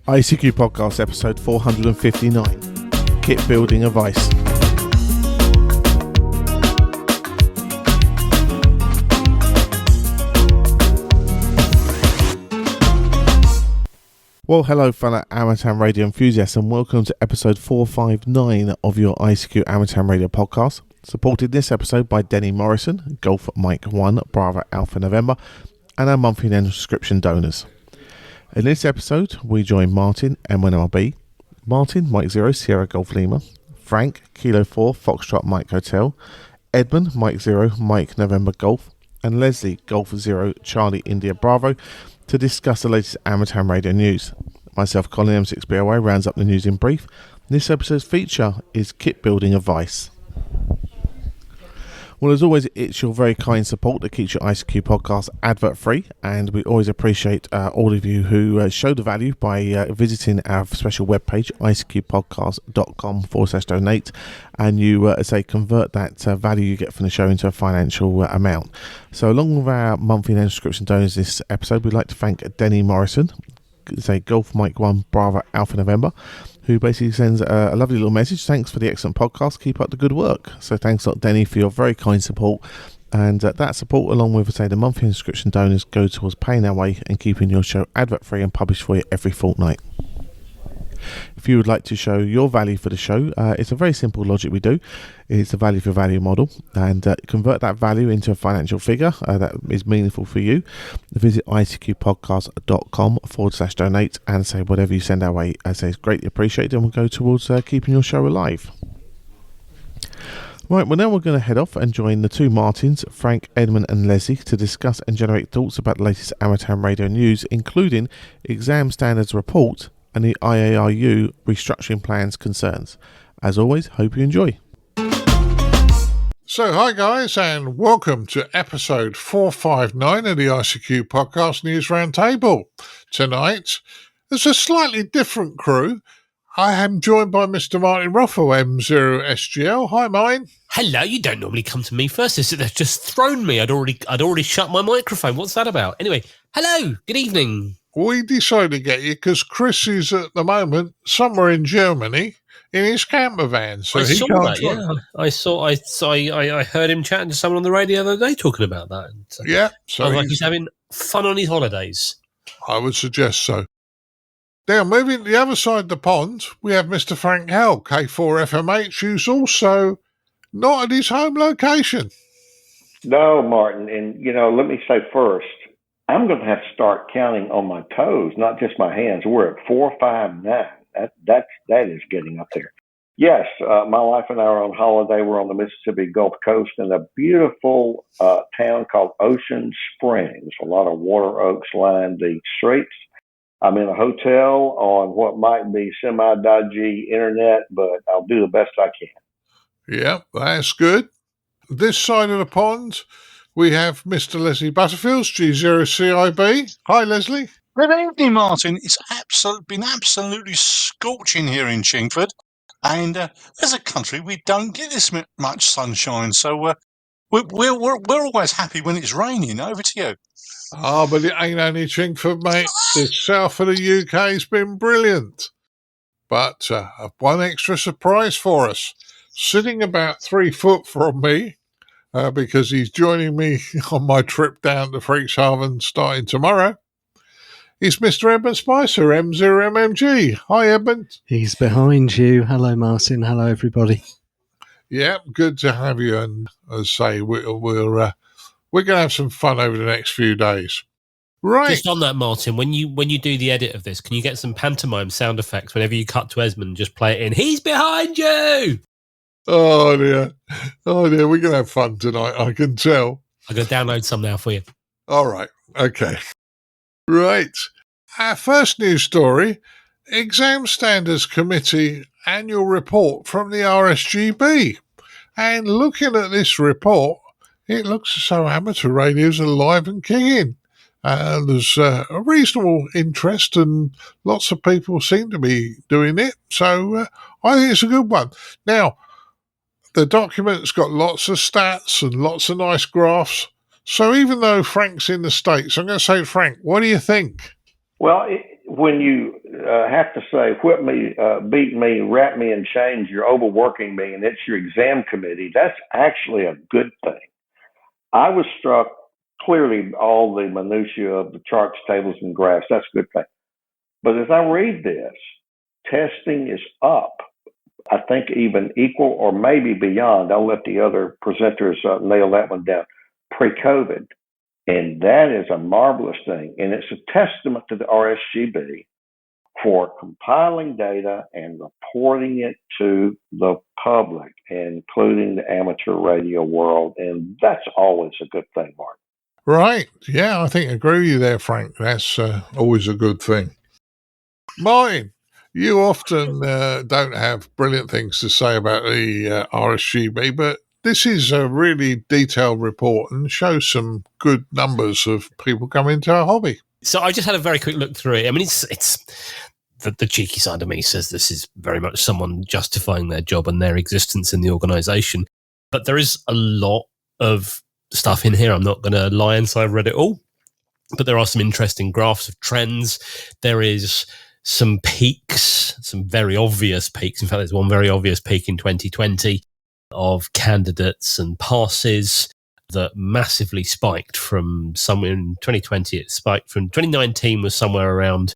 ICQ Podcast episode 459, Kit Building Advice. Well, hello fellow amateur radio enthusiasts and welcome to episode 459 of your ICQ Amateur Radio Podcast. Supported this episode by Denny Morrison, Golf Mike 1, Bravo Alpha November, and our monthly and subscription donors. In this episode, we join Martin M1MRB, Martin Mike 0 Sierra Golf Lima, Frank Kilo 4 Foxtrot Mike Hotel, Edmund Mike 0 Mike November Golf, and Leslie Golf 0 Charlie India Bravo to discuss the latest amateur radio news. Myself, Colin M6BOA, rounds up the news in brief. This episode's feature is Kit Building Advice. Well, as always, it's your very kind support that keeps your ICQ podcast advert-free, and we always appreciate all of you who show the value by visiting our special webpage, ICQPodcast.com/donate, and you, convert that value you get from the show into a financial amount. So along with our monthly and subscription donors this episode, we'd like to thank Denny Morrison, Golf Mike 1 Bravo Alpha November, who basically sends a lovely little message. Thanks for the excellent podcast. Keep up the good work. So thanks a lot, Denny, for your very kind support. And that support, along with, the monthly subscription donors, go towards paying our way and keeping your show advert-free and published for you every fortnight. If you would like to show your value for the show, it's a very simple logic we do. It's a value for value model, and convert that value into a financial figure that is meaningful for you. Visit ICQPodcast.com/donate and say whatever you send our way, I say, is greatly appreciated and will go towards keeping your show alive. Right, well now we're going to head off and join the two Martins, Frank, Edmund and Leslie, to discuss and generate thoughts about the latest amateur radio news, including exam standards report and the IARU restructuring plans concerns. As always, hope you enjoy. So, hi guys, and welcome to episode 459 of the ICQ Podcast News Roundtable. Tonight, there's a slightly different crew. I am joined by Mr. Martin Rothwell M0SGL. Hi, mine. Hello, you don't normally come to me first. They've just thrown me. I'd already shut my microphone. What's that about? Anyway, hello, good evening. We decided to get you because Chris is at the moment somewhere in Germany in his camper van, so he can't. I heard him chatting to someone on the radio the other day talking about that. Yeah, so like he's having fun on his holidays. I would suggest so. Now, moving to the other side of the pond, we have Mr. Frank Howell, K4FMH, who's also not at his home location. No, Martin, and let me say first, I'm going to have to start counting on my toes, not just my hands. We're at 459. That is getting up there. Yes, my wife and I are on holiday. We're on the Mississippi Gulf Coast in a beautiful town called Ocean Springs. A lot of water oaks line the streets. I'm in a hotel on what might be semi-dodgy internet, but I'll do the best I can. Yeah, that's good. This side of the pond, we have Mr. Leslie Butterfields, G0CIB. Hi, Leslie. Good evening, Martin. It's been absolutely scorching here in Chingford, and as a country, we don't get this much sunshine, so we're always happy when it's raining. Over to you. Oh, but it ain't only Chingford, mate. The south of the UK's been brilliant. But one extra surprise for us. Sitting about 3 foot from me, because he's joining me on my trip down to Freakshaven starting tomorrow, is Mr. Edmund Spicer, M0MMG. Hi, Edmund. He's behind you. Hello, Martin. Hello, everybody. Yeah, good to have you. And as I say, we're going to have some fun over the next few days. Right. Just on that, Martin, when you do the edit of this, can you get some pantomime sound effects whenever you cut to Esmond? Just play it in. He's behind you. Oh dear, we're going to have fun tonight, I can tell. I'm going to download some now for you. All right, okay. Right, our first news story, Exam Standards Committee annual report from the RSGB. And looking at this report, it looks as though amateur radio's alive and kicking. There's a reasonable interest and lots of people seem to be doing it. So I think it's a good one. Now, the document's got lots of stats and lots of nice graphs. So even though Frank's in the States, I'm going to say, Frank, what do you think? Well, when you have to say, whip me, beat me, wrap me in chains, you're overworking me, and it's your exam committee, that's actually a good thing. I was struck clearly all the minutiae of the charts, tables, and graphs. That's a good thing. But as I read this, testing is up. I think even equal or maybe beyond. I'll let the other presenters nail that one down. Pre-COVID. And that is a marvelous thing. And it's a testament to the RSGB for compiling data and reporting it to the public, including the amateur radio world. And that's always a good thing, Mark. Right. Yeah, I think I agree with you there, Frank. That's always a good thing. Martin, you often don't have brilliant things to say about the RSGB, but this is a really detailed report and shows some good numbers of people coming into our hobby. So I just had a very quick look through it. I mean, it's the cheeky side of me says this is very much someone justifying their job and their existence in the organisation. But there is a lot of stuff in here. I'm not going to lie and say I've read it all. But there are some interesting graphs of trends. There is some peaks, some very obvious peaks. In fact, there's one very obvious peak in 2020 of candidates and passes that massively spiked from somewhere in 2020. It spiked from 2019 was somewhere around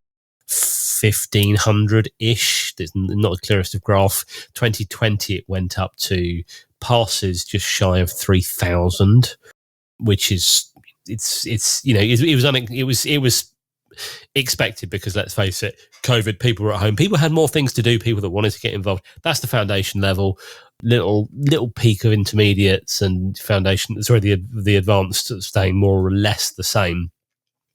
1,500-ish. There's not the clearest of graph. 2020, it went up to passes just shy of 3,000, which is it was expected because, let's face it, COVID, people were at home. People had more things to do, people that wanted to get involved. That's the foundation level. Little peak of intermediates and foundation, the advanced staying more or less the same.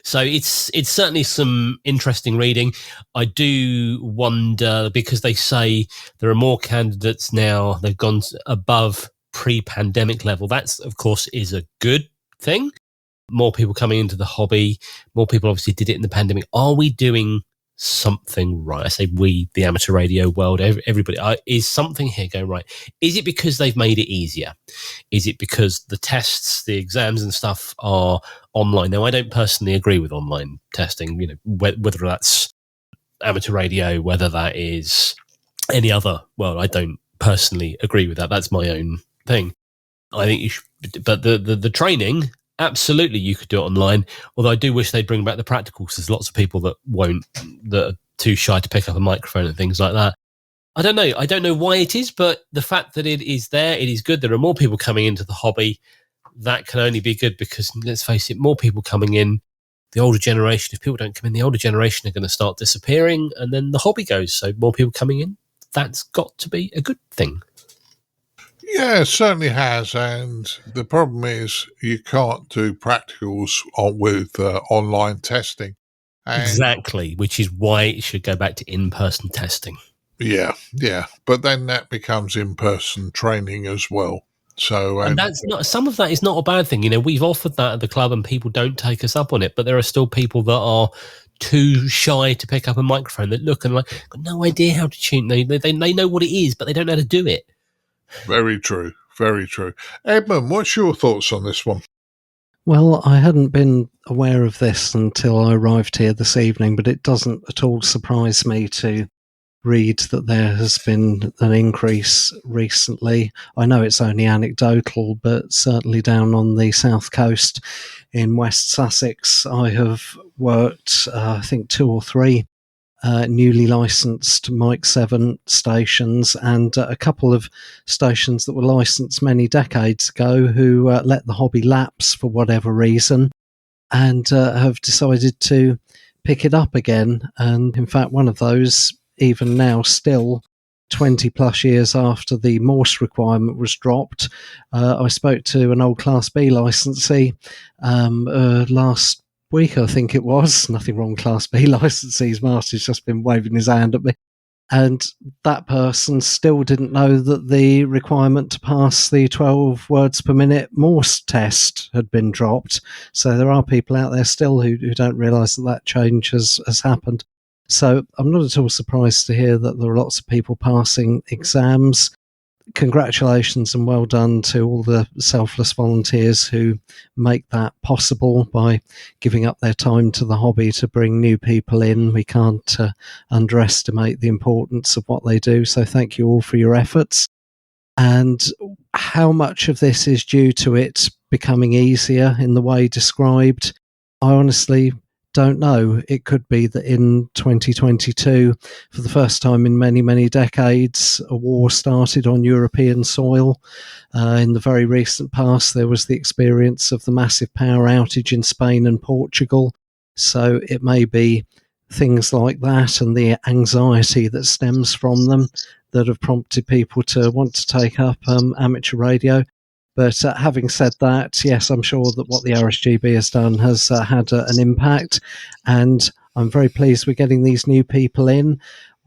So it's certainly some interesting reading. I do wonder, because they say there are more candidates now, they've gone above pre-pandemic level. That's, of course, is a good thing. More people coming into the hobby. More people obviously did it in the pandemic. Are we doing something right? I say we, the amateur radio world, everybody. Is something here going right? Is it because they've made it easier? Is it because the tests, the exams and stuff are online? Now, I don't personally agree with online testing, whether that's amateur radio, whether that is any other. Well, I don't personally agree with that. That's my own thing. I think you should, but the training, absolutely, you could do it online. Although I do wish they'd bring back the practicals. There's lots of people that are too shy to pick up a microphone and things like that. I don't know. I don't know why it is, but the fact that it is there, it is good. There are more people coming into the hobby. That can only be good because, let's face it, more people coming in. The older generation, if people don't come in, the older generation are going to start disappearing, and then the hobby goes. So more people coming in, that's got to be a good thing. Yeah, it certainly has. And the problem is you can't do practicals with online testing. And exactly, which is why it should go back to in-person testing. Yeah. But then that becomes in-person training as well. So, and that's not, some of that is not a bad thing. We've offered that at the club and people don't take us up on it, but there are still people that are too shy to pick up a microphone that look and got no idea how to tune. They know what it is, but they don't know how to do it. Very true. Very true. Edmund, what's your thoughts on this one? Well, I hadn't been aware of this until I arrived here this evening, but it doesn't at all surprise me to read that there has been an increase recently. I know it's only anecdotal, but certainly down on the south coast in West Sussex, I have worked, I think, 2 or 3 newly licensed Mic 7 stations and a couple of stations that were licensed many decades ago who let the hobby lapse for whatever reason and have decided to pick it up again. And in fact, one of those, even now, still 20 plus years after the Morse requirement was dropped, I spoke to an old Class B licensee last week, I think it was. Nothing wrong, Class B licensees. Martin's just been waving his hand at me. And that person still didn't know that the requirement to pass the 12 words per minute Morse test had been dropped. So there are people out there still who don't realise that change has happened. So I'm not at all surprised to hear that there are lots of people passing exams. congratulations and well done to all the selfless volunteers who make that possible by giving up their time to the hobby to bring new people in. We can't underestimate the importance of what they do. So thank you all for your efforts. And how much of this is due to it becoming easier in the way described, I honestly don't know. It could be that in 2022, for the first time in many, many decades, a war started on European soil. In the very recent past, there was the experience of the massive power outage in Spain and Portugal. So it may be things like that and the anxiety that stems from them that have prompted people to want to take up amateur radio. But having said that, yes, I'm sure that what the RSGB has done has had an impact, and I'm very pleased we're getting these new people in.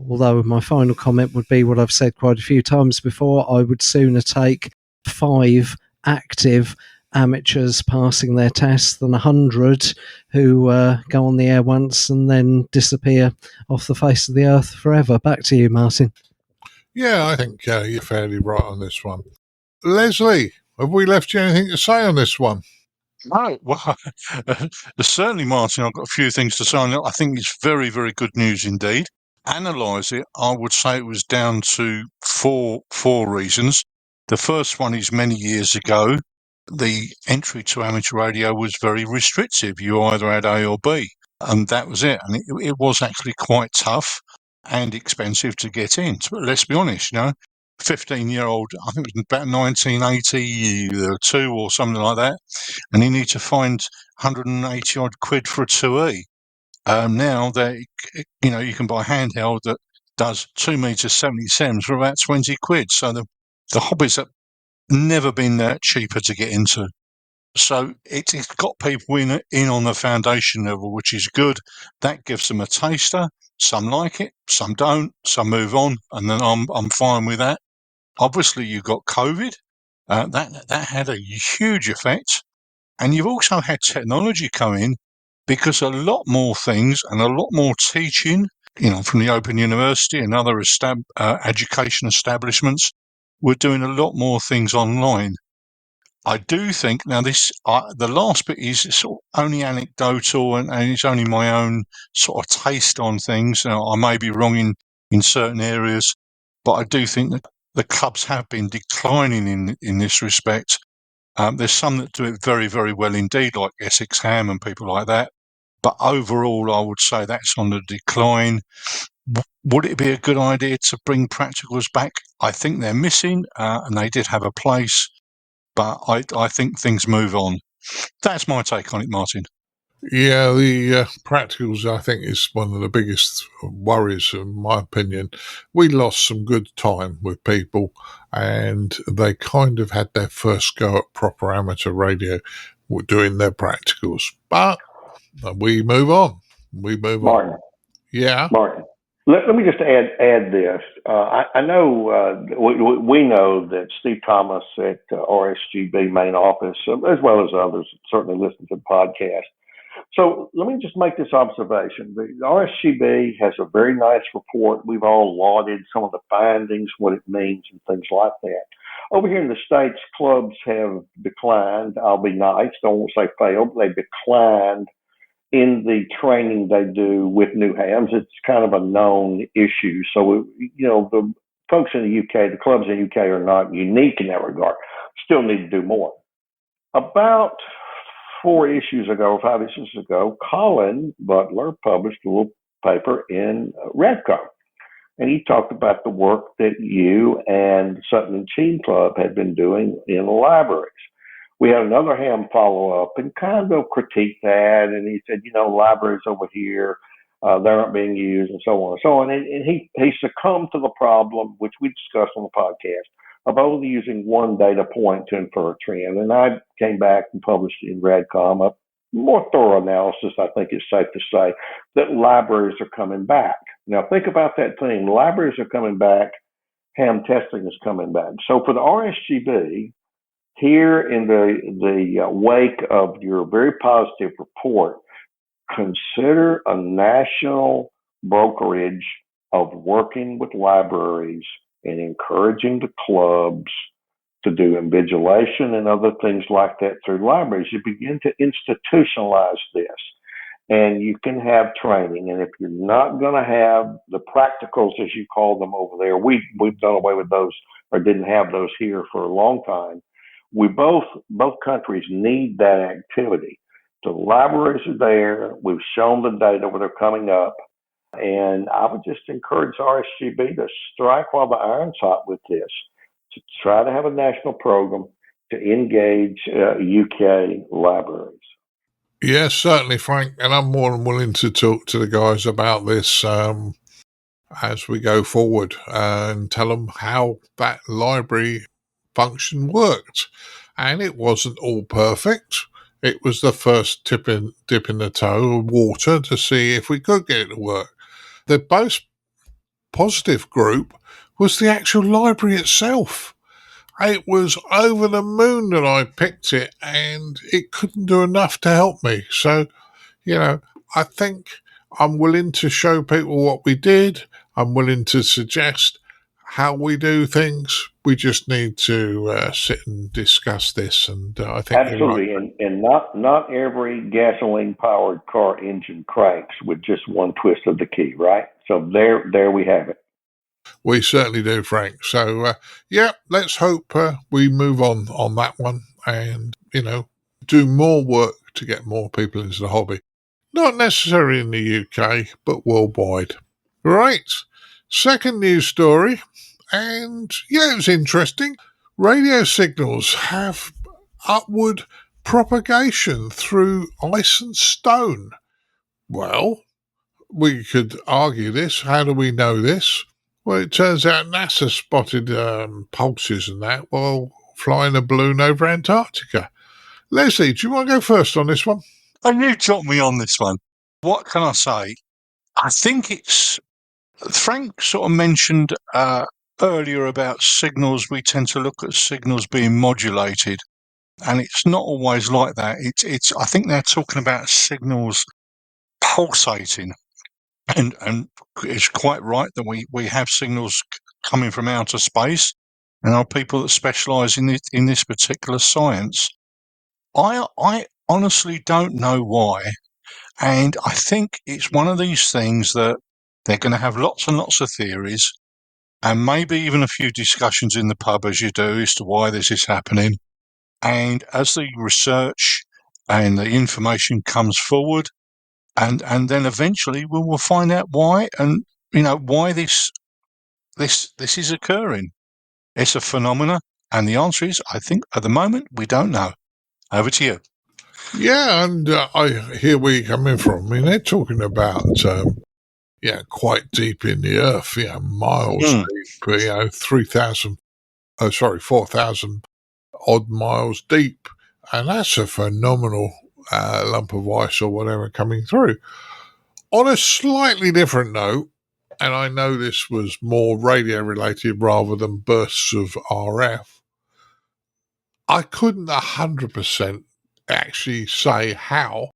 Although my final comment would be what I've said quite a few times before, I would sooner take 5 active amateurs passing their tests than 100 who go on the air once and then disappear off the face of the earth forever. Back to you, Martin. Yeah, I think you're fairly right on this one. Leslie, have we left you anything to say on this one? No, well, certainly, Martin, I've got a few things to say on it. I think it's very, very good news indeed. Analyse it, I would say it was down to four reasons. The first one is many years ago, the entry to amateur radio was very restrictive. You either had A or B, and that was it. And it was actually quite tough and expensive to get in. But let's be honest, 15-year-old, I think it was about 1982 or something like that, and you need to find 180 odd quid for a 2E. Now that you can buy a handheld that does 2 meters 77 for about 20 quid. So the hobbies have never been that cheaper to get into. So it's got people in on the foundation level, which is good. That gives them a taster. Some like it, some don't, some move on, and then I'm fine with that. Obviously, you've got COVID. That had a huge effect. And you've also had technology come in, because a lot more things and a lot more teaching, from the Open University and other education establishments, we're doing a lot more things online. I do think now the last bit is sort of only anecdotal and it's only my own sort of taste on things. Now, I may be wrong in certain areas, but I do think that the clubs have been declining in this respect. There's some that do it very, very well indeed, like Essex Ham and people like that. But overall, I would say that's on the decline. Would it be a good idea to bring practicals back? I think they're missing, and they did have a place. But I think things move on. That's my take on it, Martin. Yeah, the practicals, I think, is one of the biggest worries, in my opinion. We lost some good time with people, and they kind of had their first go at proper amateur radio doing their practicals. But we move on. Martin. Yeah. Martin. Let me just add this. I know we know that Steve Thomas at RSGB main office, as well as others, certainly listen to the podcast. So let me just make this observation. The RSGB has a very nice report. We've all lauded some of the findings, what it means, and things like that. Over here in the States, clubs have declined. I'll be nice. I won't say failed. They've declined in the training they do with new hams. It's kind of a known issue. So, the folks in the UK, the clubs in the UK are not unique in that regard. Still need to do more. About 5 issues ago, Colin Butler published a little paper in Redco. And he talked about the work that you and Sutton and Sheen Club had been doing in the libraries. We had another ham follow up and kind of critique that. And he said, libraries over here, they aren't being used and so on and so on. And he succumbed to the problem, which we discussed on the podcast, of only using one data point to infer a trend. And I came back and published in Radcom a more thorough analysis, I think it's safe to say, that libraries are coming back. Now, think about that thing. Libraries are coming back. Ham testing is coming back. So for the RSGB, here in the wake of your very positive report, consider a national brokerage of working with libraries and encouraging the clubs to do invigilation and other things like that through libraries. You begin to institutionalize this, and you can have training. And if you're not going to have the practicals, as you call them over there, we've done away with those or didn't have those here for a long time. We both countries need that activity. The libraries are there. We've shown the data where they're coming up. And I would just encourage RSGB to strike while the iron's hot with this, to try to have a national program to engage UK libraries. Yes, certainly, Frank. And I'm more than willing to talk to the guys about this as we go forward and tell them how that library function worked. And it wasn't all perfect. It was the first dip in the toe of water to see if we could get it to work. The most positive group was the actual library itself. It was over the moon that I picked it, and it couldn't do enough to help me. So, I think I'm willing to show people what we did. I'm willing to suggest how we do things. We just need to sit and discuss this. And I think absolutely, right. and not every gasoline-powered car engine cranks with just one twist of the key, right? So there we have it. We certainly do, Frank. So, let's hope we move on that one and, do more work to get more people into the hobby. Not necessarily in the UK, but worldwide. Right. Second news story. And, it was interesting. Radio signals have upward propagation through ice and stone. Well, we could argue this. How do we know this? Well, it turns out NASA spotted pulses and that while flying a balloon over Antarctica. Leslie, do you want to go first on this one? Oh, you dropped me on this one. What can I say? I think it's... Frank sort of mentioned earlier about signals. We tend to look at signals being modulated, and it's not always like that. It's. I think they're talking about signals pulsating. And it's quite right that we have signals coming from outer space, and are people that specialise in this particular science. I honestly don't know why, and I think it's one of these things that they're going to have lots and lots of theories, and maybe even a few discussions in the pub as you do as to why this is happening. And as the research and the information comes forward, and then eventually we will find out why, and why this is occurring. It's a phenomena, and the answer is, I think at the moment we don't know. Over to you. Yeah, and I hear where you're coming from. I mean, they're talking about quite deep in the earth, miles deep, 4,000 odd miles deep, and that's a phenomenal lump of ice or whatever coming through. On a slightly different note, and I know this was more radio related rather than bursts of RF, I couldn't 100% actually say how.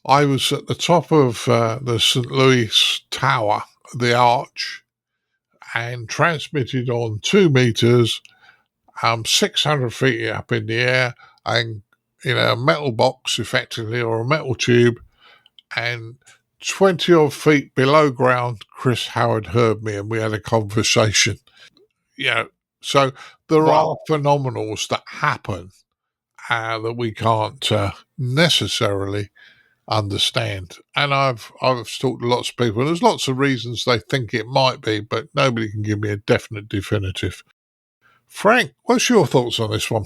I was at the top of the St. Louis Tower, the arch, and transmitted on 2 meters, 600 feet up in the air, and in a metal box, effectively, or a metal tube, and 20 odd feet below ground, Chris Howard heard me and we had a conversation. So there are phenomenals that happen that we can't necessarily understand. And I've talked to lots of people, and there's lots of reasons they think it might be, but nobody can give me a definite definitive. Frank, what's your thoughts on this one?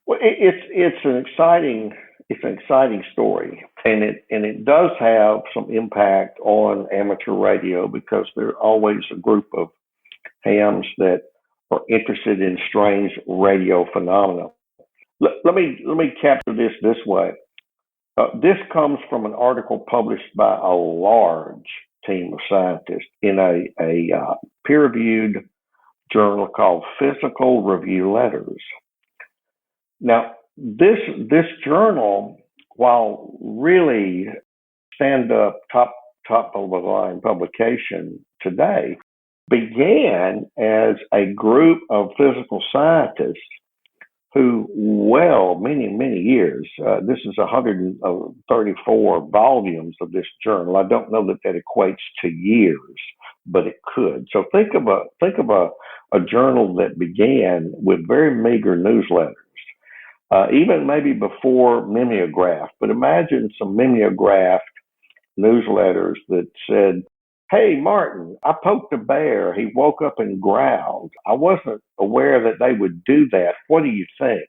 Well, it's an exciting story, and it does have some impact on amateur radio because there are always a group of hams that are interested in strange radio phenomena. Let me capture this way. This comes from an article published by a large team of scientists in a peer-reviewed journal called Physical Review Letters. Now, this journal, while really stand-up, top of the line publication today, began as a group of physical scientists who, many years, this is 134 volumes of this journal. I don't know that equates to years, but it could. So think of a journal that began with very meager newsletters, even maybe before mimeograph. But imagine some mimeographed newsletters that said, "Hey, Martin, I poked a bear. He woke up and growled. I wasn't aware that they would do that. What do you think?"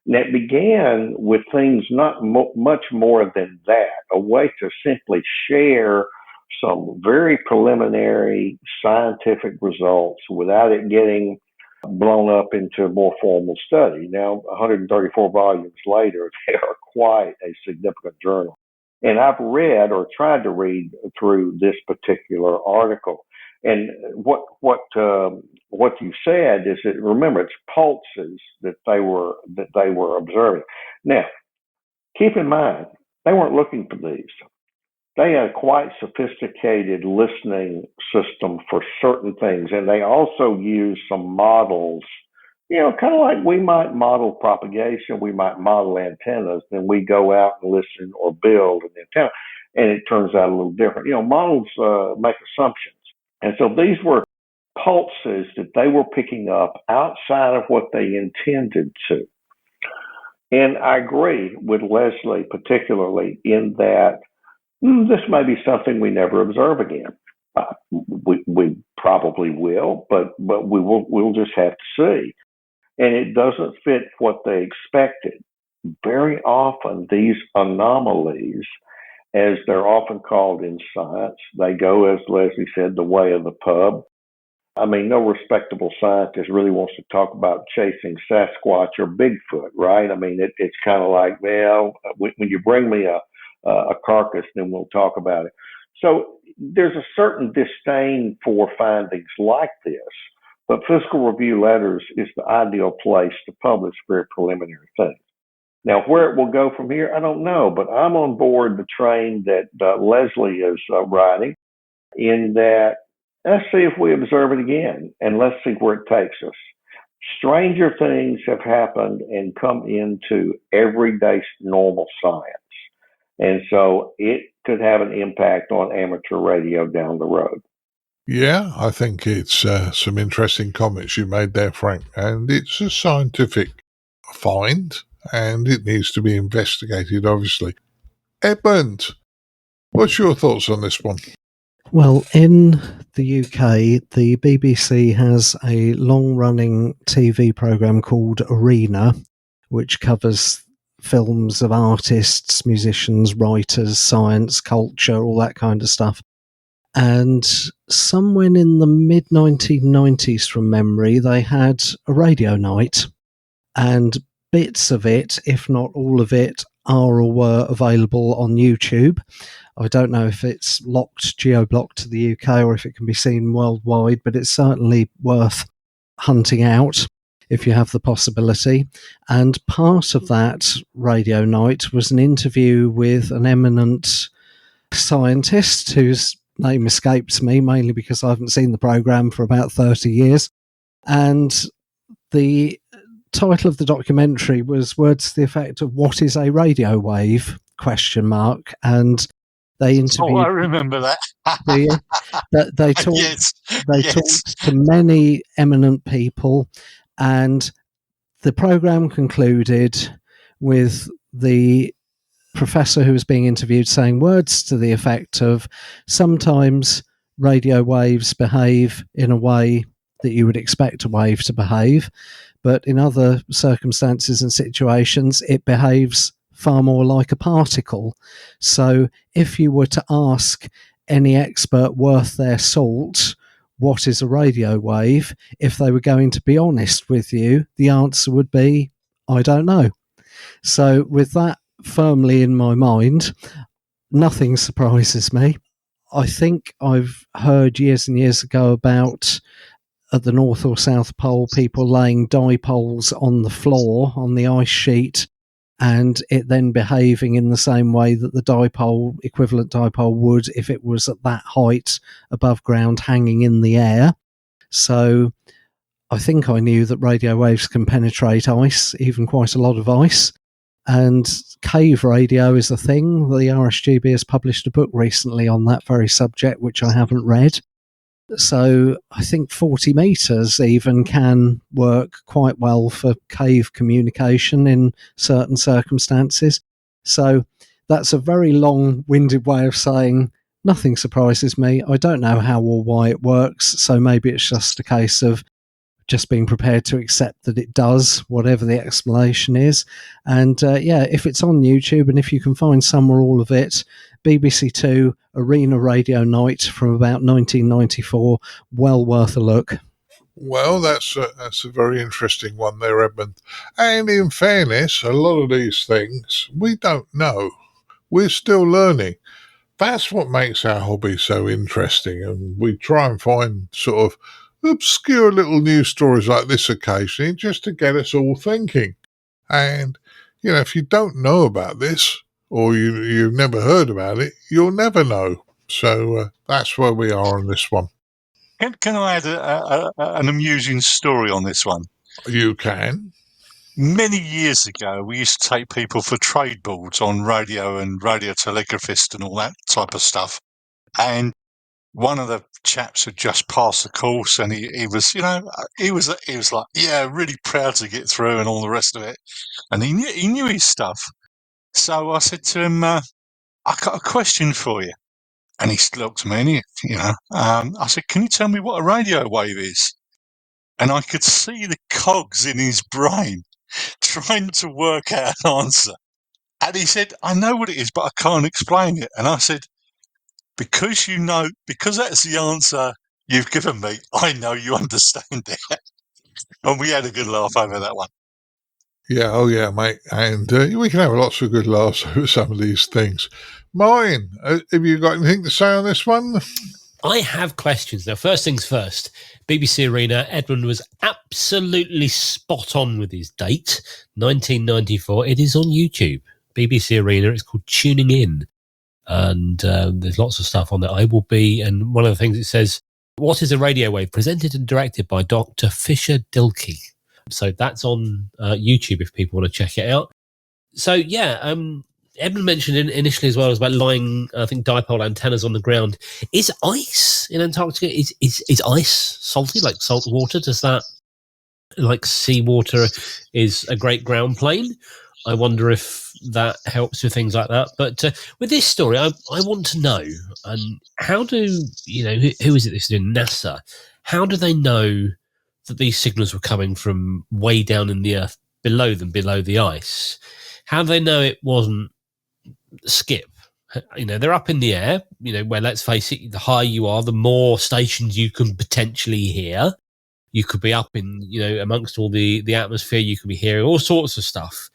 And it began with things not much more than that, a way to simply share some very preliminary scientific results without it getting blown up into a more formal study. Now, 134 volumes later, they are quite a significant journal. And I've read or tried to read through this particular article. And what you said is that, remember, it's pulses that they were observing. Now, keep in mind, they weren't looking for these. They had a quite sophisticated listening system for certain things, and they also used some models, kind of like we might model propagation, we might model antennas, then we go out and listen or build an antenna, and it turns out a little different. Models make assumptions. And so these were pulses that they were picking up outside of what they intended to. And I agree with Leslie, particularly in that this may be something we never observe again. We probably will, but we'll just have to see. And it doesn't fit what they expected. Very often, these anomalies, as they're often called in science, they go, as Leslie said, the way of the pub. I mean, no respectable scientist really wants to talk about chasing Sasquatch or Bigfoot, right? I mean, it's kind of like, well, when you bring me a carcass, then we'll talk about it. So there's a certain disdain for findings like this, but Physical Review Letters is the ideal place to publish very preliminary things. Now, where it will go from here, I don't know, but I'm on board the train that Leslie is riding, in that let's see if we observe it again, and let's see where it takes us. Stranger things have happened and come into everyday normal science. And so it could have an impact on amateur radio down the road. Yeah, I think it's some interesting comments you made there, Frank. And it's a scientific find, and it needs to be investigated, obviously. Edmund, what's your thoughts on this one? Well, in the UK, the BBC has a long-running TV programme called Arena, which covers films of artists, musicians, writers, science, culture, all that kind of stuff. And somewhere in the mid-1990s, from memory, they had a radio night, and bits of it, if not all of it, are or were available on YouTube. I don't know if it's geo-blocked to the UK or if it can be seen worldwide, but it's certainly worth hunting out if you have the possibility. And part of that radio night was an interview with an eminent scientist whose name escapes me, mainly because I haven't seen the programme for about 30 years. And the title of the documentary was words to the effect of "What is a radio wave?" ? And they interviewed. Oh, I remember that. They talked. Yes. Talked to many eminent people, and the program concluded with the professor who was being interviewed saying words to the effect of, "Sometimes radio waves behave in a way that you would expect a wave to behave, but in other circumstances and situations, it behaves far more like a particle. So if you were to ask any expert worth their salt, what is a radio wave, if they were going to be honest with you, the answer would be, I don't know." So with that firmly in my mind, nothing surprises me. I think I've heard years and years ago about, at the North or South Pole, people laying dipoles on the floor, on the ice sheet, and it then behaving in the same way that the equivalent dipole would if it was at that height above ground hanging in the air. So I think I knew that radio waves can penetrate ice, even quite a lot of ice. And cave radio is a thing. The RSGB has published a book recently on that very subject, which I haven't read. So I think 40 metres even can work quite well for cave communication in certain circumstances. So that's a very long-winded way of saying nothing surprises me. I don't know how or why it works, so maybe it's just a case of just being prepared to accept that it does, whatever the explanation is. And if it's on YouTube, and if you can find some or all of it, BBC Two Arena Radio Night from about 1994, well worth a look. Well, that's a very interesting one there, Edmund. And in fairness, a lot of these things we don't know. We're still learning. That's what makes our hobby so interesting, and we try and find sort of obscure little news stories like this occasionally just to get us all thinking. And, if you don't know about this or you've never heard about it, you'll never know. So that's where we are on this one. Can I add an amusing story on this one? You can. Many years ago, we used to take people for trade boards on radio and radio telegraphist and all that type of stuff. And one of the chaps had just passed the course, and he was like, yeah, really proud to get through and all the rest of it. And he knew his stuff. So I said to him, I got a question for you. And he looked at me, and I said, can you tell me what a radio wave is? And I could see the cogs in his brain trying to work out an answer. And he said, I know what it is, but I can't explain it. And I said, because that's the answer you've given me, I know you understand it. And we had a good laugh over that one. Yeah, oh yeah, mate. And we can have lots of good laughs over some of these things. Martin, have you got anything to say on this one? I have questions. Now, first things first, BBC Arena, Edmund was absolutely spot on with his date, 1994. It is on YouTube. BBC Arena, it's called Tuning In. And there's lots of stuff on there. I will be, and one of the things it says, what is a radio wave? Presented and directed by Dr. Fisher Dilkey. So that's on YouTube if people want to check it out. So yeah, Edmund mentioned initially as well about lying, I think, dipole antennas on the ground. Is ice in Antarctica, is ice salty, like salt water? Does that, like seawater is a great ground plane? I wonder if that helps with things like that. But with this story, I want to know, and how do, who is it this is doing? NASA. How do they know that these signals were coming from way down in the earth below them, below the ice? How do they know it wasn't skip? They're up in the air, where, let's face it, the higher you are, the more stations you can potentially hear. You could be up in, amongst all the atmosphere, you could be hearing all sorts of stuff.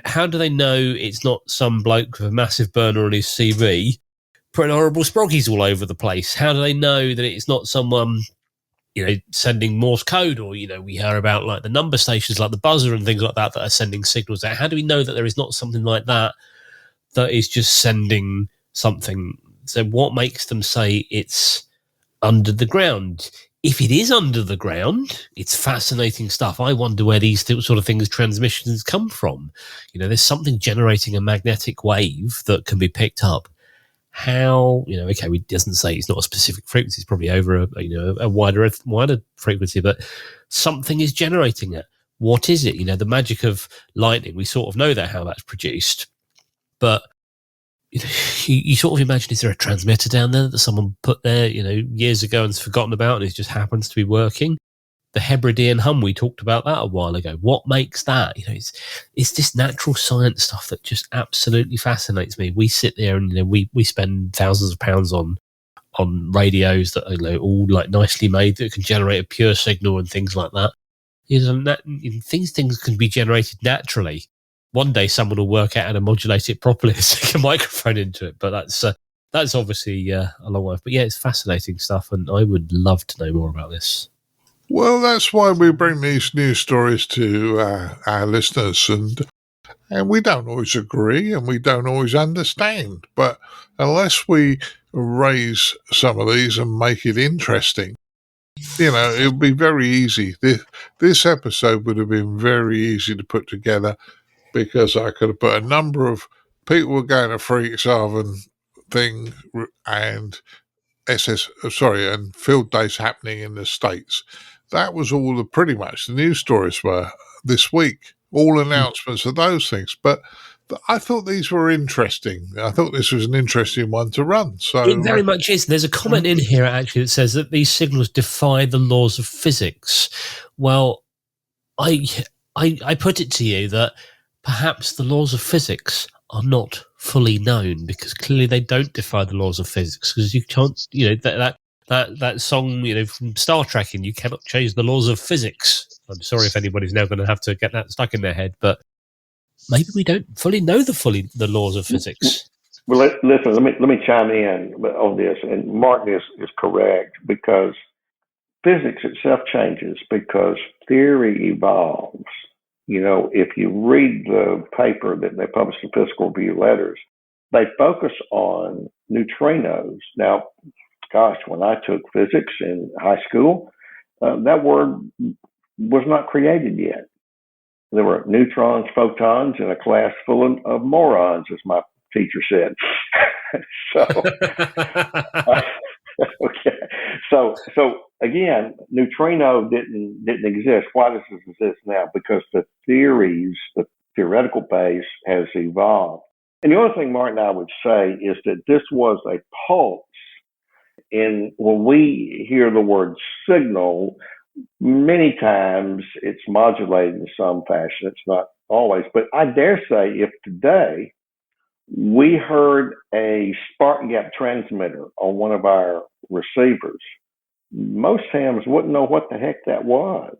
How do they know it's not some bloke with a massive burner on his CV putting horrible sproggies all over the place? How do they know that it's not someone, sending Morse code, or, we hear about like the number stations like the buzzer and things like that are sending signals out? How do we know that there is not something like that is just sending something? So what makes them say it's under the ground? If it is under the ground, it's fascinating stuff. I wonder where these sort of things, transmissions, come from. There's something generating a magnetic wave that can be picked up. How, it doesn't say it's not a specific frequency. It's probably over a wider frequency, but something is generating it. What is it? The magic of lightning, we sort of know that, how that's produced. But you sort of imagine, is there a transmitter down there that someone put there, years ago and's forgotten about, and it just happens to be working? The Hebridean hum, we talked about that a while ago. What makes that? It's this natural science stuff that just absolutely fascinates me. We sit there and we spend thousands of pounds on radios that are all like nicely made that can generate a pure signal and things like that. Things can be generated naturally. One day someone will work out how to modulate it properly and stick a microphone into it, but that's obviously a long way. But yeah, it's fascinating stuff, and I would love to know more about this. Well, that's why we bring these news stories to our listeners, and And we don't always agree and we don't always understand. But unless we raise some of these and make it interesting, it would be very easy. This episode would have been very easy to put together because I could have put a number of people were going to Friedrichshafen thing and and field days happening in the States. That was all pretty much the news stories were this week. All announcements of those things. But I thought these were interesting. I thought this was an interesting one to run. So it very much is. There's a comment in here actually that says that these signals defy the laws of physics. Well, I put it to you that perhaps the laws of physics are not fully known because clearly they don't defy the laws of physics because you can't, that song, from Star Trek, and you cannot change the laws of physics. I'm sorry if anybody's now going to have to get that stuck in their head, but maybe we don't fully know the laws of physics. Well, listen. Let me chime in on this, and Martin is correct because physics itself changes because theory evolves. If you read the paper that they published in Physical Review Letters, they focus on neutrinos. Now, gosh, when I took physics in high school, that word was not created yet. There were neutrons, photons, in a class full of morons, as my teacher said. Okay. So again, neutrino didn't exist. Why does this exist now? Because the theoretical base has evolved. And the other thing, Martin, I would say is that this was a pulse. And when we hear the word signal, many times it's modulated in some fashion. It's not always. But I dare say if today we heard a spark gap transmitter on one of our receivers, most hams wouldn't know what the heck that was.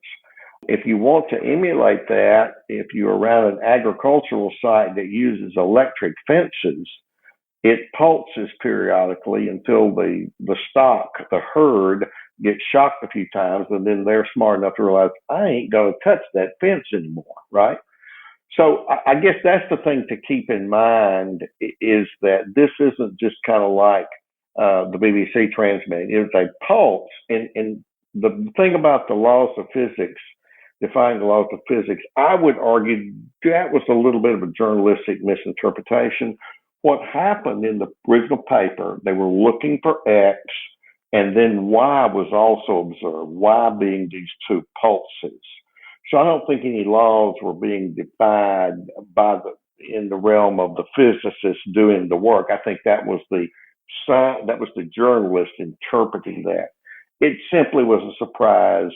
If you want to emulate that, if you're around an agricultural site that uses electric fences, it pulses periodically until the stock, the herd, gets shocked a few times, and then they're smart enough to realize, I ain't going to touch that fence anymore, right? So I guess that's the thing to keep in mind is that this isn't just kind of like the BBC transmitting. It's a pulse. And the thing about the laws of physics, defying the laws of physics, I would argue that was a little bit of a journalistic misinterpretation. What happened in the original paper, they were looking for X, and then Y was also observed, Y being these two pulses. So I don't think any laws were being defied in the realm of the physicists doing the work. I think that was the journalist interpreting that. It simply was a surprise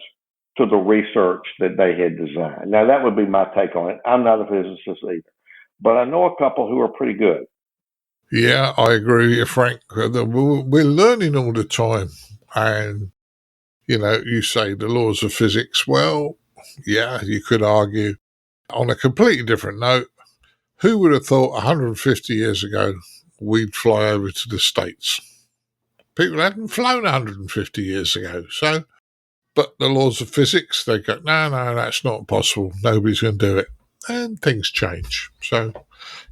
to the research that they had designed. Now, that would be my take on it. I'm not a physicist either, but I know a couple who are pretty good. Yeah, I agree with you, Frank. We're learning all the time. And, you say the laws of physics. Well, yeah, you could argue. On a completely different note, who would have thought 150 years ago we'd fly over to the States? People hadn't flown 150 years ago. So, but the laws of physics, they go, no, that's not possible. Nobody's going to do it. And things change. So,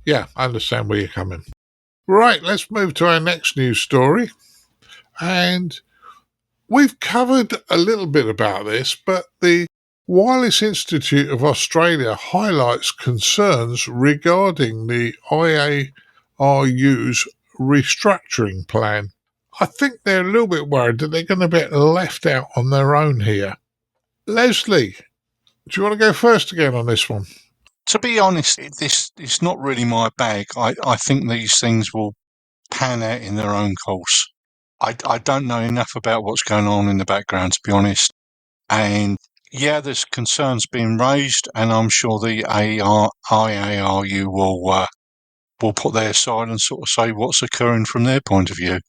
yeah, I understand where you're coming. Right, let's move to our next news story. And we've covered a little bit about this, but the Wireless Institute of Australia highlights concerns regarding the IARU's restructuring plan. I think they're a little bit worried that they're going to be left out on their own here. Leslie, do you want to go first again on this one? To be honest, it's not really my bag. I think these things will pan out in their own course. I don't know enough about what's going on in the background, to be honest. And yeah, there's concerns being raised, and I'm sure the IARU will put their side and sort of say what's occurring from their point of view.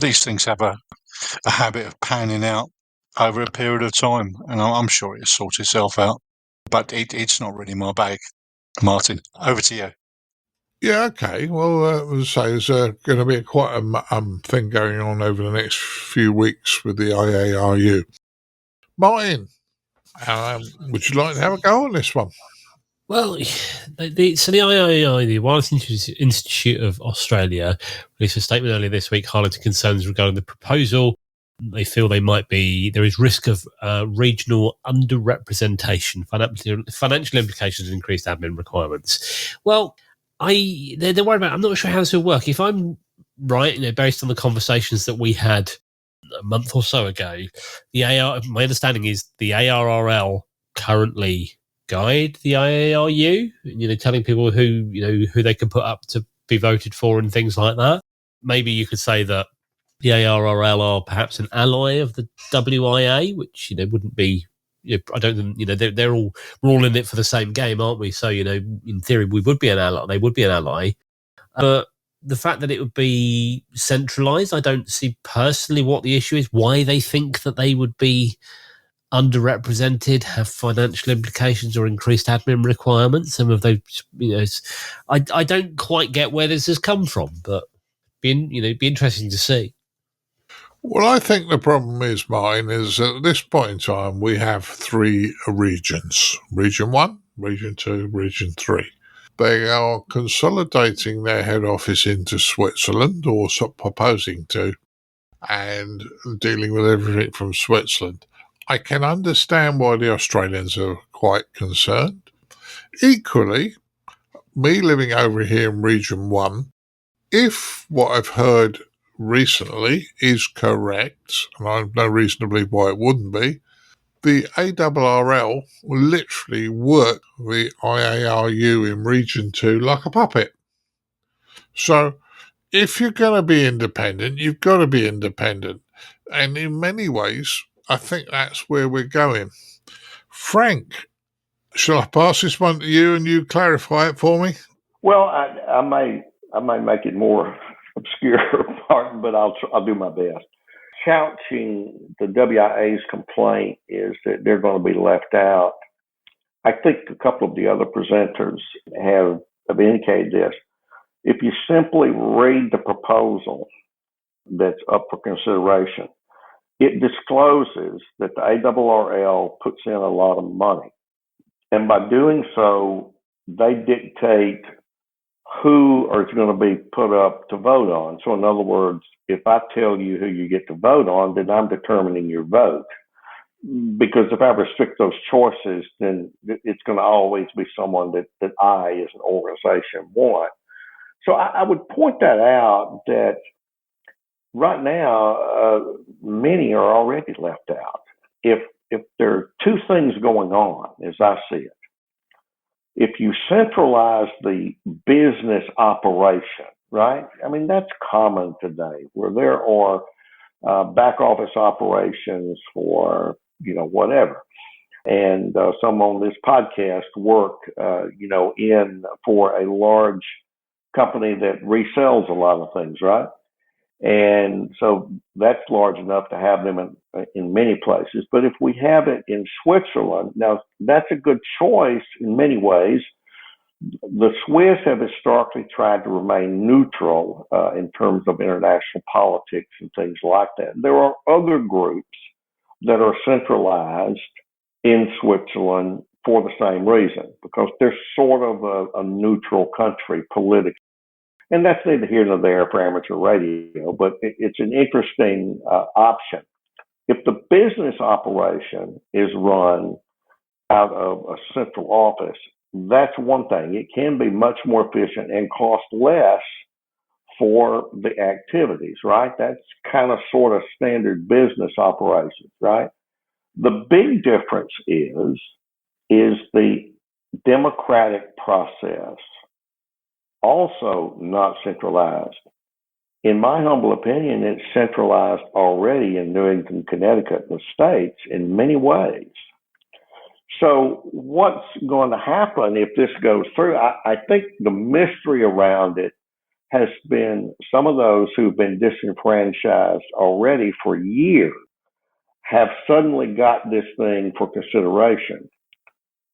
These things have a habit of panning out over a period of time, and I'm sure it'll sort itself out. But it's not really my bag. Martin, over to you. Yeah, okay. Well, as I say, there's going to be quite a thing going on over the next few weeks with the IARU. Martin, would you like to have a go on this one? Well, so the IARU, the Wireless Institute of Australia, released a statement earlier this week highlighting concerns regarding the proposal. They feel there is risk of regional underrepresentation, financial implications, and increased admin requirements. Well, they're worried about. I'm not sure how this will work. If I'm right, based on the conversations that we had a month or so ago, my understanding is the ARRL currently guide the IARU, telling people who they can put up to be voted for and things like that. Maybe you could say that the ARRL are perhaps an ally of the WIA, which wouldn't be. I don't think we're all in it for the same game, aren't we? So in theory, we would be an ally. They would be an ally, but the fact that it would be centralised, I don't see personally what the issue is. Why they think that they would be underrepresented, have financial implications or increased admin requirements. Some of those, I don't quite get where this has come from, but be interesting to see. Well, I think the problem is, Martin, is at this point in time, we have 3 regions. Region 1, Region 2, Region 3. They are consolidating their head office into Switzerland, or proposing to, and dealing with everything from Switzerland. I can understand why the Australians are quite concerned. Equally, me living over here in Region 1, if what I've heard recently is correct, and I have no reason to believe why it wouldn't be, the ARRL will literally work the IARU in Region 2 like a puppet. So if you're going to be independent, you've got to be independent. And in many ways, I think that's where we're going. Frank, shall I pass this one to you and you clarify it for me? Well, I may make it more obscure, Martin, but I'll do my best. Couching the WIA's complaint is that they're going to be left out. I think a couple of the other presenters have indicated this. If you simply read the proposal that's up for consideration, it discloses that the ARRL puts in a lot of money. And by doing so, they dictate who is going to be put up to vote on. So in other words, if I tell you who you get to vote on, then I'm determining your vote. Because if I restrict those choices, then it's going to always be someone that I, as an organization, want. So I would point that out, that right now, many are already left out. If there are 2 things going on, as I see it, if you centralize the business operation, right? I mean, that's common today, where there are back office operations for, whatever. And some on this podcast work, for a large company that resells a lot of things, right? And so that's large enough to have them in many places. But if we have it in Switzerland, now that's a good choice in many ways. The Swiss have historically tried to remain neutral in terms of international politics and things like that. There are other groups that are centralized in Switzerland for the same reason, because they're sort of a neutral country politically. And that's neither here nor there for amateur radio, but it's an interesting option. If the business operation is run out of a central office, that's one thing. It can be much more efficient and cost less for the activities, right? That's kind of sort of standard business operations, right? The big difference is the democratic process, also not centralized. In my humble opinion, it's centralized already in New England, Connecticut, and the states in many ways. So what's going to happen if this goes through? I think the mystery around it has been some of those who've been disenfranchised already for years have suddenly got this thing for consideration.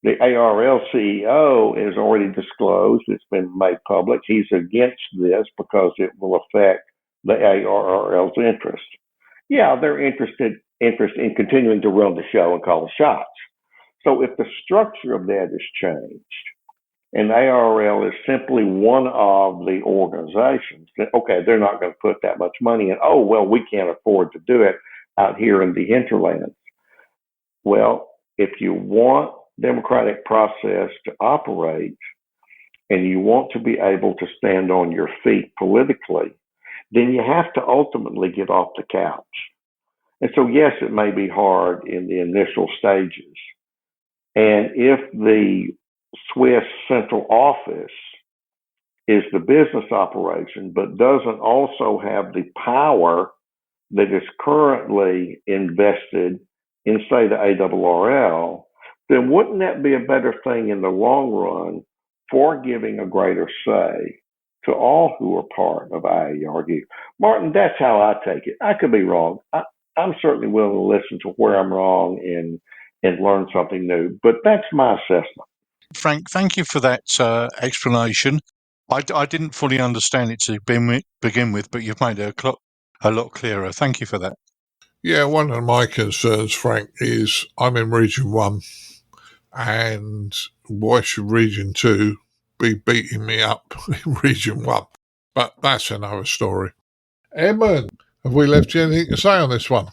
The ARRL CEO has already disclosed, it's been made public, he's against this because it will affect the ARRL's interest. Yeah, they're interested in continuing to run the show and call the shots. So if the structure of that is changed, And ARRL is simply one of the organizations that, okay, they're not going to put that much money in. Oh, well, we can't afford to do it out here in the hinterlands. Well, if you want democratic process to operate and you want to be able to stand on your feet politically, then you have to ultimately get off the couch. And so, yes, it may be hard in the initial stages. And if the Swiss central office is the business operation, but doesn't also have the power that is currently invested in, say, the ARRL, then wouldn't that be a better thing in the long run for giving a greater say to all who are part of IARU? Martin, that's how I take it. I could be wrong. I'm certainly willing to listen to where I'm wrong and learn something new, but that's my assessment. Frank, thank you for that explanation. I didn't fully understand it to begin with, but you've made it a lot clearer. Thank you for that. Yeah, one of my concerns, Frank, is I'm in Region 1, and why should Region 2 be beating me up in Region 1? But that's another story. Edmund, have we left you anything to say on this one?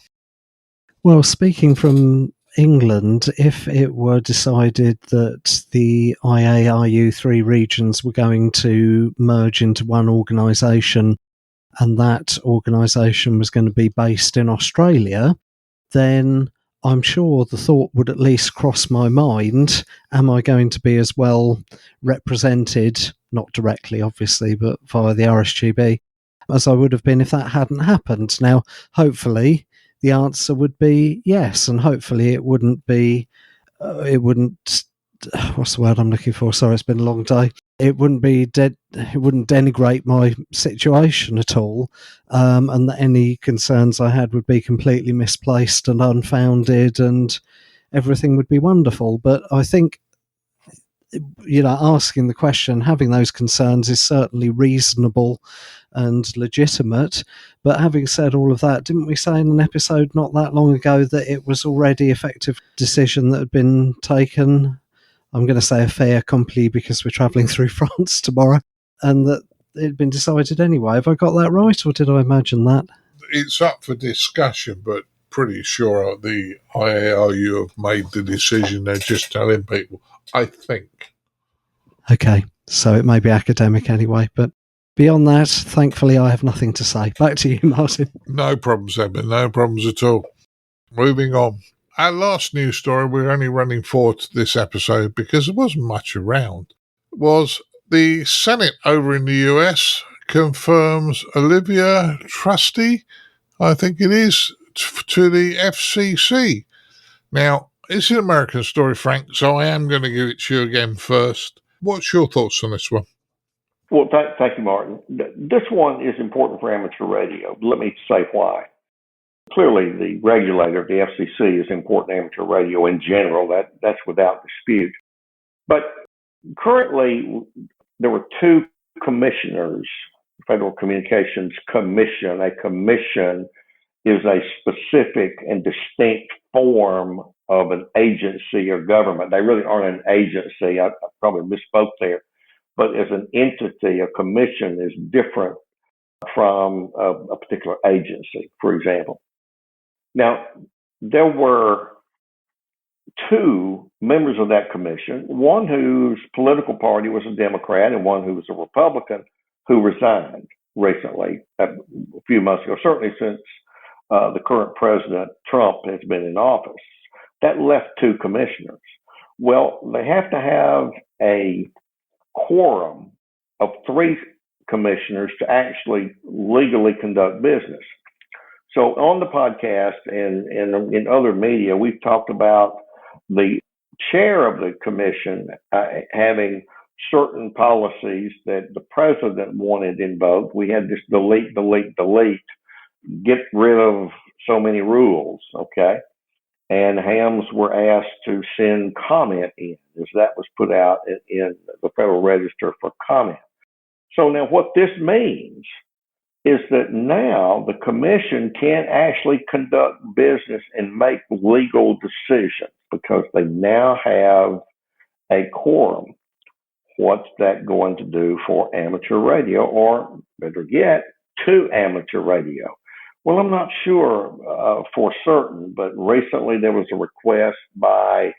Well, speaking from England, if it were decided that the IARU 3 regions were going to merge into one organisation and that organisation was going to be based in Australia, then I'm sure the thought would at least cross my mind, am I going to be as well represented, not directly obviously, but via the RSGB, as I would have been if that hadn't happened? Now, hopefully the answer would be yes, and hopefully it wouldn't be, what's the word I'm looking for? Sorry, it's been a long day. It wouldn't be it wouldn't denigrate my situation at all, and that any concerns I had would be completely misplaced and unfounded, and everything would be wonderful. But I think, asking the question, having those concerns is certainly reasonable and legitimate. But having said all of that, didn't we say in an episode not that long ago that it was already effective decision that had been taken? I'm going to say a fait accompli because we're travelling through France tomorrow, and that it had been decided anyway. Have I got that right, or did I imagine that? It's up for discussion, but pretty sure the IARU have made the decision. They're just telling people, I think. Okay, so it may be academic anyway, but beyond that, thankfully, I have nothing to say. Back to you, Martin. No problems, Edmund. No problems at all. Moving on. Our last news story, we're only running forward to this episode because there wasn't much around, was the Senate over in the US confirms Olivia Trusty, I think it is, to the FCC. Now, it's an American story, Frank, so I am going to give it to you again first. What's your thoughts on this one? Well, thank you, Martin. This one is important for amateur radio. Let me say why. Clearly, the regulator, the FCC, is important to amateur radio in general. That's without dispute. But currently, there were two commissioners, Federal Communications Commission. A commission is a specific and distinct form of an agency or government. They really aren't an agency. I probably misspoke there. But as an entity, a commission is different from a particular agency, for example. Now, there were two members of that commission, one whose political party was a Democrat and one who was a Republican, who resigned recently, a few months ago, certainly since the current president, Trump, has been in office. That left two commissioners. Well, they have to have a quorum of three commissioners to actually legally conduct business. So on the podcast and in other media, we've talked about the chair of the commission having certain policies that the president wanted invoked. We had this delete, get rid of so many rules, okay? And hams were asked to send comment in, as that was put out in the Federal Register for comment. So now what this means is that now the commission can actually conduct business and make legal decisions because they now have a quorum. what's that going to do for amateur radio, or better yet, to amateur radio? Well, I'm not sure for certain, but recently there was a request by,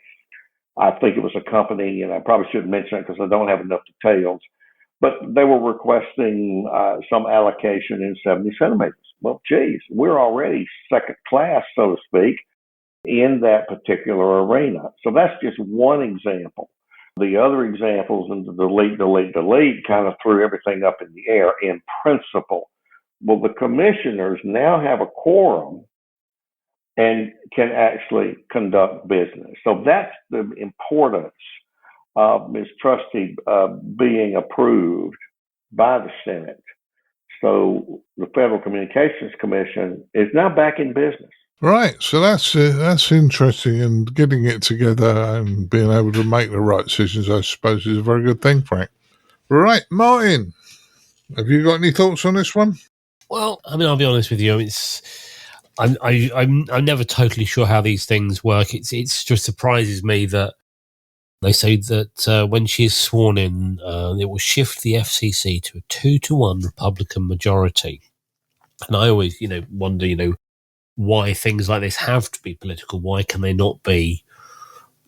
I think it was a company, and I probably shouldn't mention it because I don't have enough details, but they were requesting some allocation in 70 centimeters. Well, geez, we're already second class, so to speak, in that particular arena. So that's just one example. The other examples, and the delete kind of threw everything up in the air in principle. Well, the commissioners now have a quorum and can actually conduct business. So that's the importance of Ms. Trusty being approved by the Senate. So the Federal Communications Commission is now back in business. Right, so that's interesting, and getting it together and being able to make the right decisions, I suppose, is a very good thing, Frank. Right, Martin, have you got any thoughts on this one? Well, I mean, I'll be honest with you. I'm never totally sure how these things work. It just surprises me that they say that when she's sworn in, it will shift the FCC to a 2-1 Republican majority. And I always, wonder, why things like this have to be political. Why can they not be,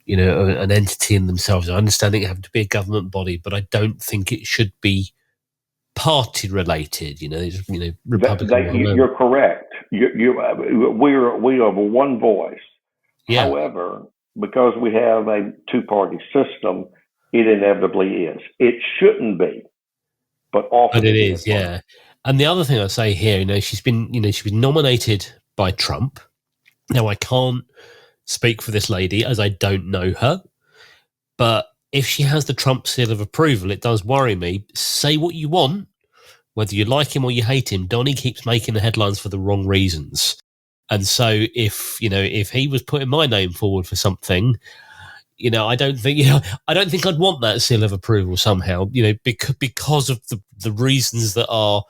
an entity in themselves? I understand it have to be a government body, but I don't think it should be party related. Republican. You're correct. We are one voice. Yeah. However, because we have a two-party system, it inevitably is. It shouldn't be, but often it is. Yeah. And the other thing I say here, she's been nominated by Trump. Now, I can't speak for this lady as I don't know her, but if she has the Trump seal of approval, it does worry me. Say what you want, whether you like him or you hate him, Donnie keeps making the headlines for the wrong reasons. And so if he was putting my name forward for something, I don't think I'd want that seal of approval somehow, because of the reasons that are.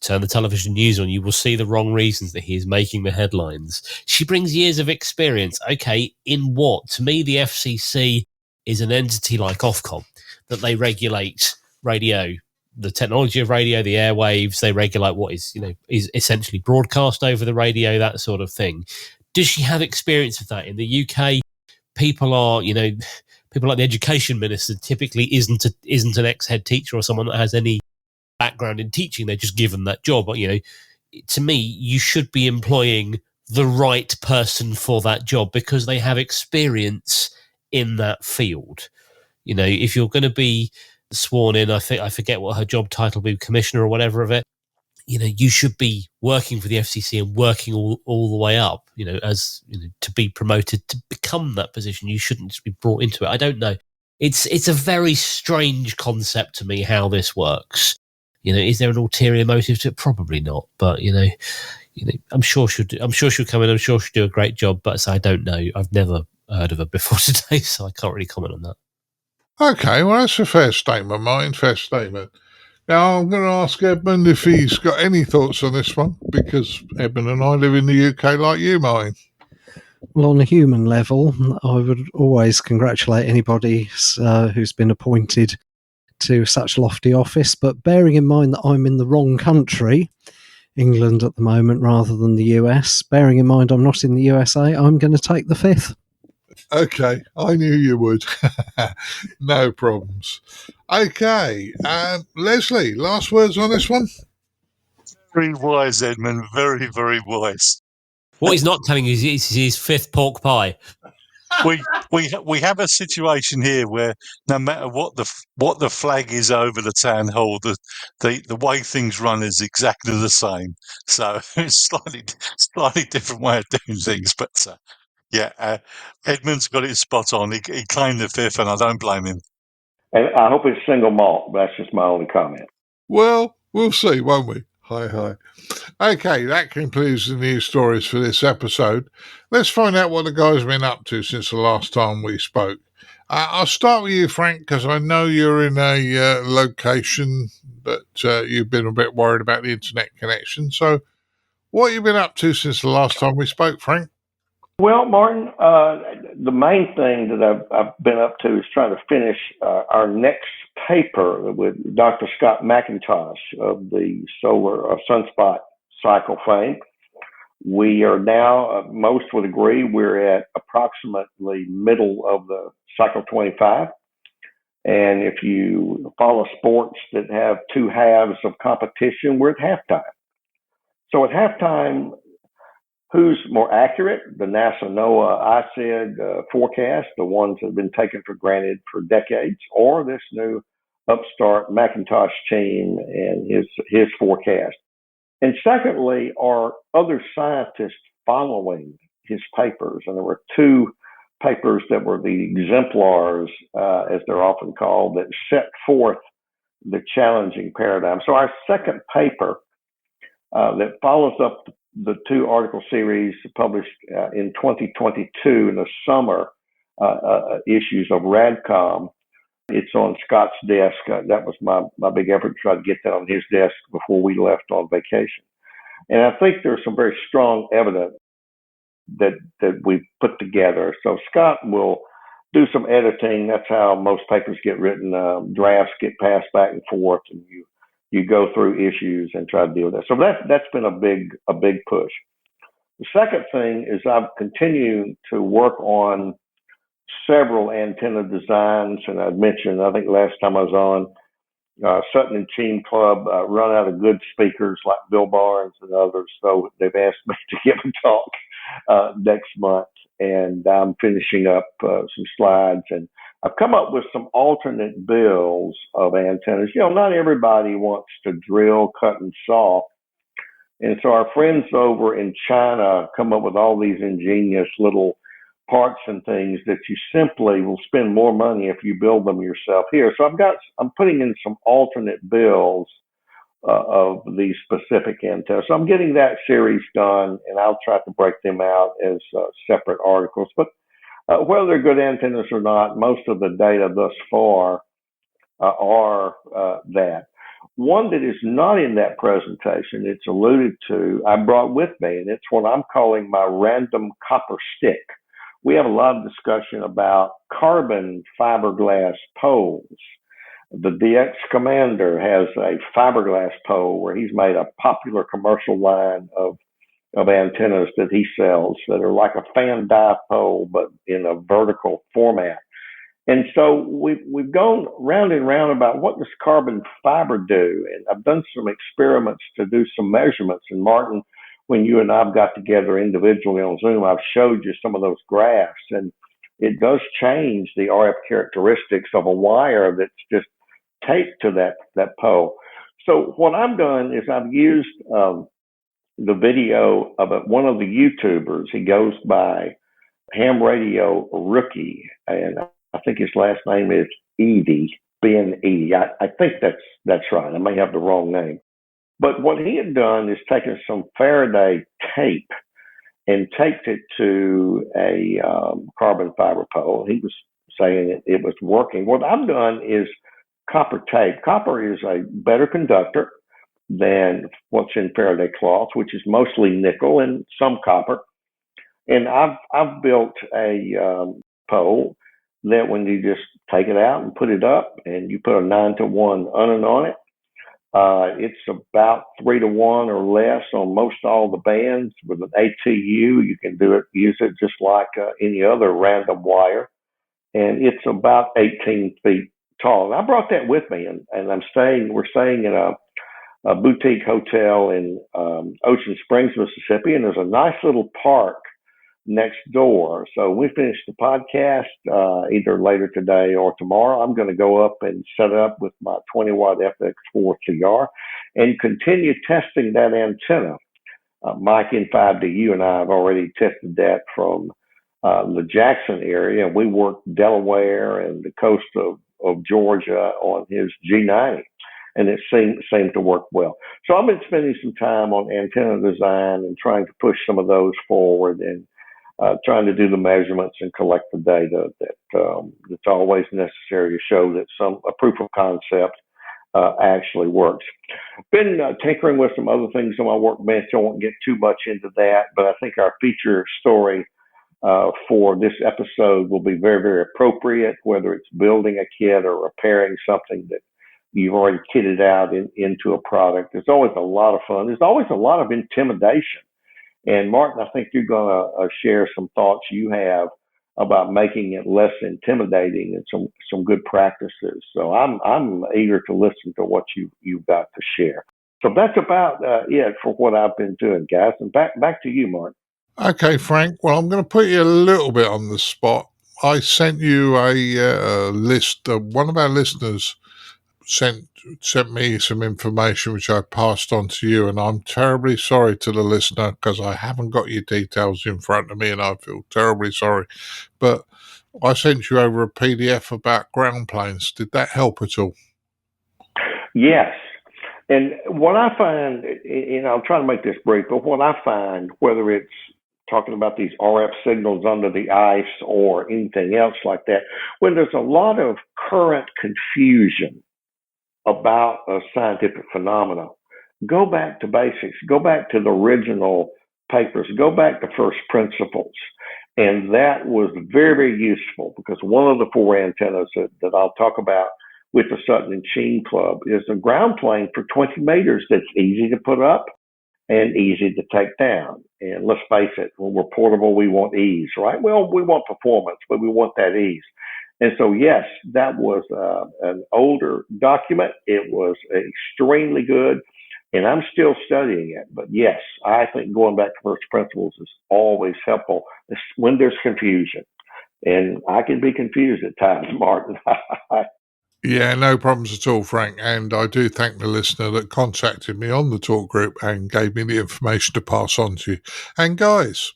Turn the television news on, you will see the wrong reasons that he is making the headlines. She brings years of experience. Okay, in what? To me, the FCC is an entity like Ofcom, that they regulate radio, the technology of radio, the airwaves. They regulate what is essentially broadcast over the radio, that sort of thing. Does she have experience of that? In the UK, people like the education minister typically isn't an ex-head teacher or someone that has any background in teaching. They're just given that job. But, to me, you should be employing the right person for that job because they have experience in that field. If you're going to be sworn in, I forget what her job title will be, commissioner or whatever of it, you should be working for the FCC and working all the way up, to be promoted to become that position. You shouldn't just be brought into it. I don't know. It's a very strange concept to me how this works. Is there an ulterior motive to it? Probably not. But I'm sure she'll come in. I'm sure she'll do a great job. But I don't know. I've never heard of her before today, so I can't really comment on that. Okay, well, that's a fair statement, Martin. Fair statement. Now, I'm going to ask Edmund if he's got any thoughts on this one, because Edmund and I live in the UK like you, Martin. Well, on a human level, I would always congratulate anybody who's been appointed to such lofty office, but bearing in mind that I'm in the wrong country, England at the moment rather than the US, bearing in mind I'm not in the USA, I'm going to take the fifth. Okay, I knew you would. No problems. Okay, Leslie, last words on this one? Very wise, Edmund. Very, very wise. What he's not telling you is his fifth pork pie. We have a situation here where no matter what the flag is over the town hall, the way things run is exactly the same. So it's slightly different way of doing things, but Edmund's got it spot on. He claimed the fifth, and I don't blame him. And I hope it's single malt. That's just my only comment. Well, we'll see, won't we? Hi. Okay, that concludes the news stories for this episode. Let's find out what the guys have been up to since the last time we spoke. I'll start with you, Frank, because I know you're in a location that you've been a bit worried about the internet connection. So what have you been up to since the last time we spoke, Frank? Well, Martin, the main thing that I've been up to is trying to finish our next paper with Dr. Scott McIntosh of the solar sunspot cycle fame. We are now, most would agree, we're at approximately middle of the cycle 25. And if you follow sports that have two halves of competition, we're at halftime. So at halftime, who's more accurate? The NASA NOAA ICED forecast, the ones that have been taken for granted for decades, or this new upstart McIntosh team and his forecast? And secondly, are other scientists following his papers? And there were two papers that were the exemplars, as they're often called, that set forth the challenging paradigm. So our second paper that follows up the two article series published in 2022 in the summer issues of Radcom. It's on Scott's desk. That was my big effort to try to get that on his desk before we left on vacation. And I think there's some very strong evidence that we put together. So Scott will do some editing. That's how most papers get written. Drafts get passed back and forth, and you go through issues and try to deal with that. So that's been a big push. The second thing is I've continued to work on several antenna designs, and I'd mentioned, I think last time I was on, Sutton and Team Club run out of good speakers like Bill Barnes and others, so they've asked me to give a talk next month, and I'm finishing up some slides, and I've come up with some alternate builds of antennas. You know, not everybody wants to drill, cut, and saw. And so our friends over in China come up with all these ingenious little parts and things that you simply will spend more money if you build them yourself here. So I'm putting in some alternate builds of these specific antennas. So I'm getting that series done, and I'll try to break them out as separate articles. But whether they're good antennas or not, most of the data thus far are that. One that is not in that presentation, it's alluded to, I brought with me, and it's what I'm calling my random copper stick. We have a lot of discussion about carbon fiberglass poles. The DX Commander has a fiberglass pole where he's made a popular commercial line of antennas that he sells that are like a fan dipole, but in a vertical format. And so we've gone round and round about what does carbon fiber do? And I've done some experiments to do some measurements. And Martin, when you and I've got together individually on Zoom, I've showed you some of those graphs, and it does change the RF characteristics of a wire that's just taped to that pole. So what I've done is I've used the video of one of the YouTubers. He goes by Ham Radio Rookie, and I think his last name is Edie, Ben Edie. I think that's right. I may have the wrong name. But what he had done is taken some Faraday tape and taped it to a carbon fiber pole. He was saying it was working. What I've done is copper tape. Copper is a better conductor than what's in Faraday cloth, which is mostly nickel and some copper. And I've built a pole that when you just take it out and put it up and you put a 9-to-1 unit on it, it's about 3-to-1 or less on most all the bands. With an ATU, you can use it just like any other random wire, and it's about 18 feet tall. And I brought that with me, and we're staying in a boutique hotel in Ocean Springs, Mississippi, and there's a nice little park next door. So we finish the podcast either later today or tomorrow. I'm going to go up and set up with my 20-watt FX4 CR and continue testing that antenna. Mike N5DU and I have already tested that from the Jackson area, and we worked Delaware and the coast of Georgia on his G90, and it seemed to work well. So I've been spending some time on antenna design and trying to push some of those forward, and trying to do the measurements and collect the data that's always necessary to show that a proof of concept actually works. Been tinkering with some other things on my workbench. I won't get too much into that, but I think our feature story for this episode will be very, very appropriate, whether it's building a kit or repairing something that you've already kitted out into a product. There's always a lot of fun. There's always a lot of intimidation. And Martin, I think you're going to share some thoughts you have about making it less intimidating and some good practices. So I'm eager to listen to what you've got to share. So that's about it for what I've been doing, guys. And back to you, Martin. Okay, Frank. Well, I'm going to put you a little bit on the spot. I sent you a list. One of our listeners sent me some information which I passed on to you, and I'm terribly sorry to the listener because I haven't got your details in front of me, and I feel terribly sorry. But I sent you over a PDF about ground planes. Did that help at all? Yes. And what I find, and I'll try to make this brief, but what I find, whether it's talking about these RF signals under the ice or anything else like that, when there's a lot of current confusion about a scientific phenomenon, go back to basics, go back to the original papers, go back to first principles. And that was very, very useful, because one of the 4 antennas that I'll talk about with the Sutton and Sheen Club is a ground plane for 20 meters that's easy to put up and easy to take down. And let's face it, when we're portable, we want ease, right? Well, we want performance, but we want that ease. And so, yes, that was an older document. It was extremely good, and I'm still studying it. But yes, I think going back to first principles is always helpful when there's confusion. And I can be confused at times, Martin. Yeah, no problems at all, Frank. And I do thank the listener that contacted me on the talk group and gave me the information to pass on to you. And guys,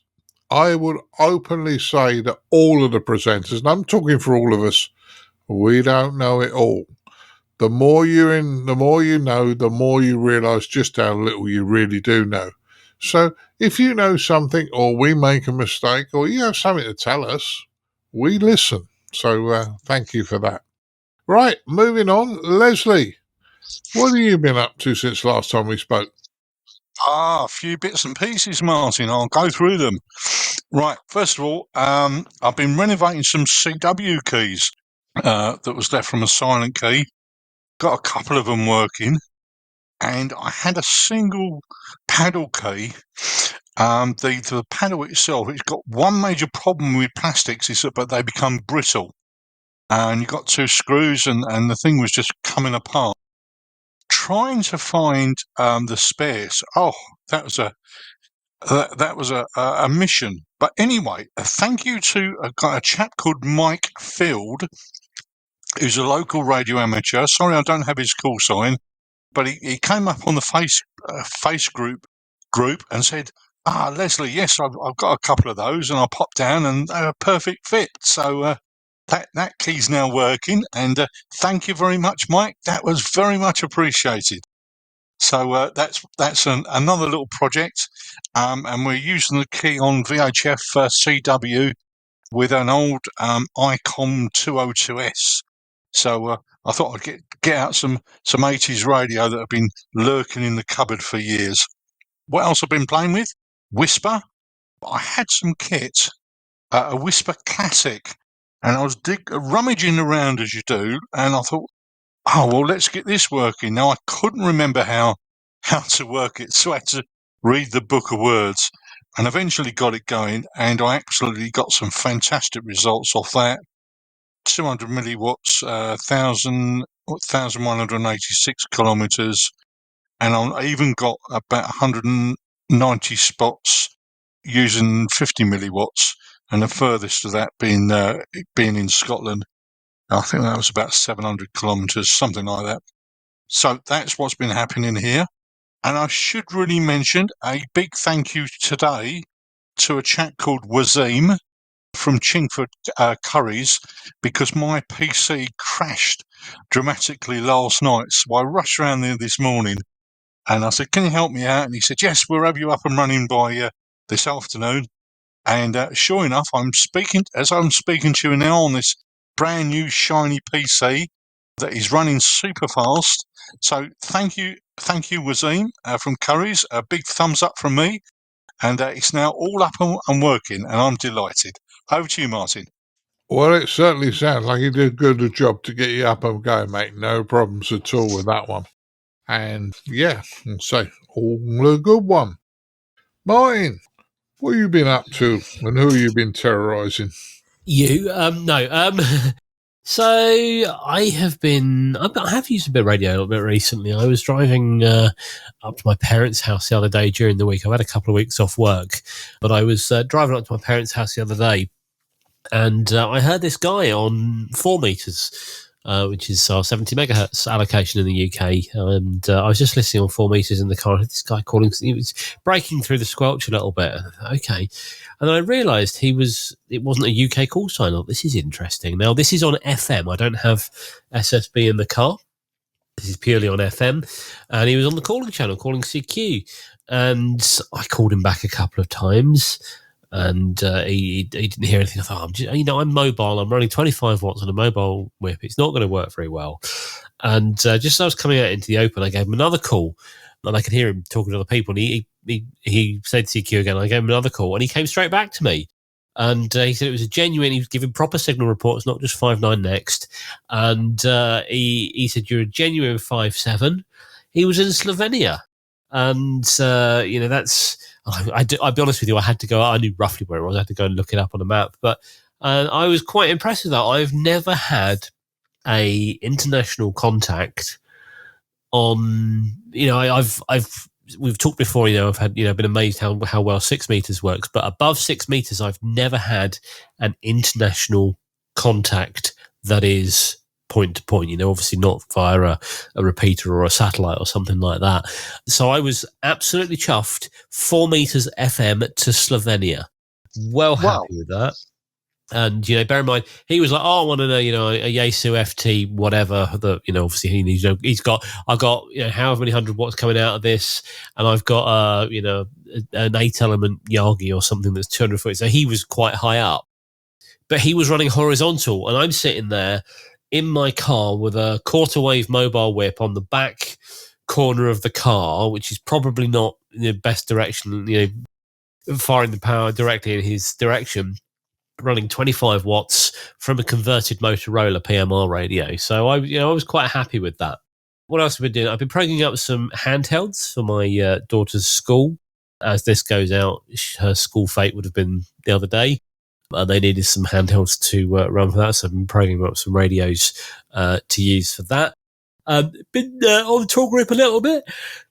I would openly say that all of the presenters, and I'm talking for all of us, we don't know it all. The more you're in, the more you know, the more you realise just how little you really do know. So if you know something, or we make a mistake, or you have something to tell us, we listen. So thank you for that. Right, moving on. Leslie, what have you been up to since last time we spoke? A few bits and pieces, Martin. I'll go through them. Right, first of all, I've been renovating some CW keys that was left from a silent key. Got a couple of them working, and I had a single paddle key. The paddle itself, it's got one major problem with plastics, is that they become brittle. And you got 2 screws, and the thing was just coming apart. Trying to find the spares. Oh, that was a mission. But anyway, thank you to a chap called Mike Field, who's a local radio amateur. Sorry, I don't have his call sign, but he came up on the face group and said, Leslie, yes, I've got a couple of those, and I popped down and they were a perfect fit. So that key's now working, and thank you very much, Mike. That was very much appreciated. So that's another little project, and we're using the key on VHF CW with an old ICOM 202S. So I thought I'd get out some 80s radio that have been lurking in the cupboard for years. What else I've been playing with? Whisper. I had some kit, a Whisper Classic, and I was rummaging around as you do, and I thought, oh, well, let's get this working. Now, I couldn't remember how to work it, so I had to read the book of words, and eventually got it going, and I absolutely got some fantastic results off that. 200 milliwatts, 1,186 kilometres, and I even got about 190 spots using 50 milliwatts, and the furthest of that being in Scotland. I think that was about 700 kilometres, something like that. So that's what's been happening here. And I should really mention a big thank you today to a chap called Wazim from Chingford Curries, because my PC crashed dramatically last night. So I rushed around there this morning and I said, can you help me out? And he said, yes, we'll have you up and running by this afternoon. And sure enough, I'm speaking to you now on this brand new shiny PC that is running super fast. So thank you, Wazim from Curries. A big thumbs up from me. and it's now all up and working, and I'm delighted. Over to you, Martin. Well, it certainly sounds like you did a good job to get you up and going, mate. No problems at all with that one. And yeah, I'll say all a good one. Martin, what have you been up to and who have you been terrorising? So I have used a bit of radio a little bit recently. I was driving up to my parents' house the other day during the week. I've had a couple of weeks off work, but I was driving up to my parents' house the other day, and I heard this guy on 4 meters, which is our 70 megahertz allocation in the UK. And I was just listening on 4 meters in the car. I heard this guy calling, he was breaking through the squelch a little bit. Okay. And then I realised it wasn't a UK call sign. This is interesting. Now, this is on FM. I don't have SSB in the car. This is purely on FM. And he was on the calling channel, calling CQ. And I called him back a couple of times. And he didn't hear anything. I thought, I'm mobile. I'm running 25 watts on a mobile whip. It's not going to work very well. And just as I was coming out into the open, I gave him another call. And I could hear him talking to other people. And he said CQ again. I gave him another call. And he came straight back to me. And he said it was a genuine, he was giving proper signal reports, not just 5.9 next. And he said, you're a genuine 5.7. He was in Slovenia. And, that's... I'll be honest with you, I had to go, I knew roughly where it was, I had to go and look it up on a map, but I was quite impressed with that. I've never had a international contact on, we've talked before, I've had, been amazed how well 6 meters works, but above 6 meters, I've never had an international contact that is point to point, obviously not via a repeater or a satellite or something like that. So I was absolutely chuffed. 4 meters FM to Slovenia. Well happy with that. And, bear in mind, he was like, I want to know, a Yaesu FT, whatever, that, obviously he needs, I've got, however many 100 watts coming out of this, and I've got, an 8 element Yagi or something that's 200 foot. So he was quite high up, but he was running horizontal, and I'm sitting there in my car with a quarter wave mobile whip on the back corner of the car, which is probably not the best direction, firing the power directly in his direction, running 25 watts from a converted Motorola PMR radio. So I was quite happy with that. What else have I been doing? I've been programming up some handhelds for my daughter's school. As this goes out, her school fete would have been the other day. They needed some handhelds to run for that, so I've been programming up some radios to use for that. Been on the talk group a little bit.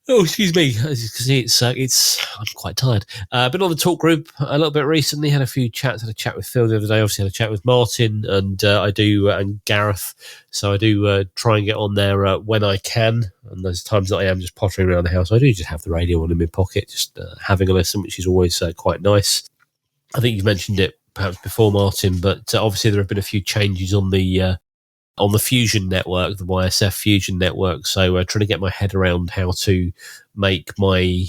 Oh, excuse me. As you can see, I'm quite tired. Been on the talk group a little bit recently. Had a few chats. Had a chat with Phil the other day. Obviously, had a chat with Martin and and Gareth. So I do try and get on there when I can. And there's times that I am just pottering around the house. I do just have the radio on in my pocket, just having a listen, which is always quite nice. I think you mentioned it perhaps before, Martin, but obviously there have been a few changes on the Fusion network, the YSF Fusion network. So trying to get my head around how to make my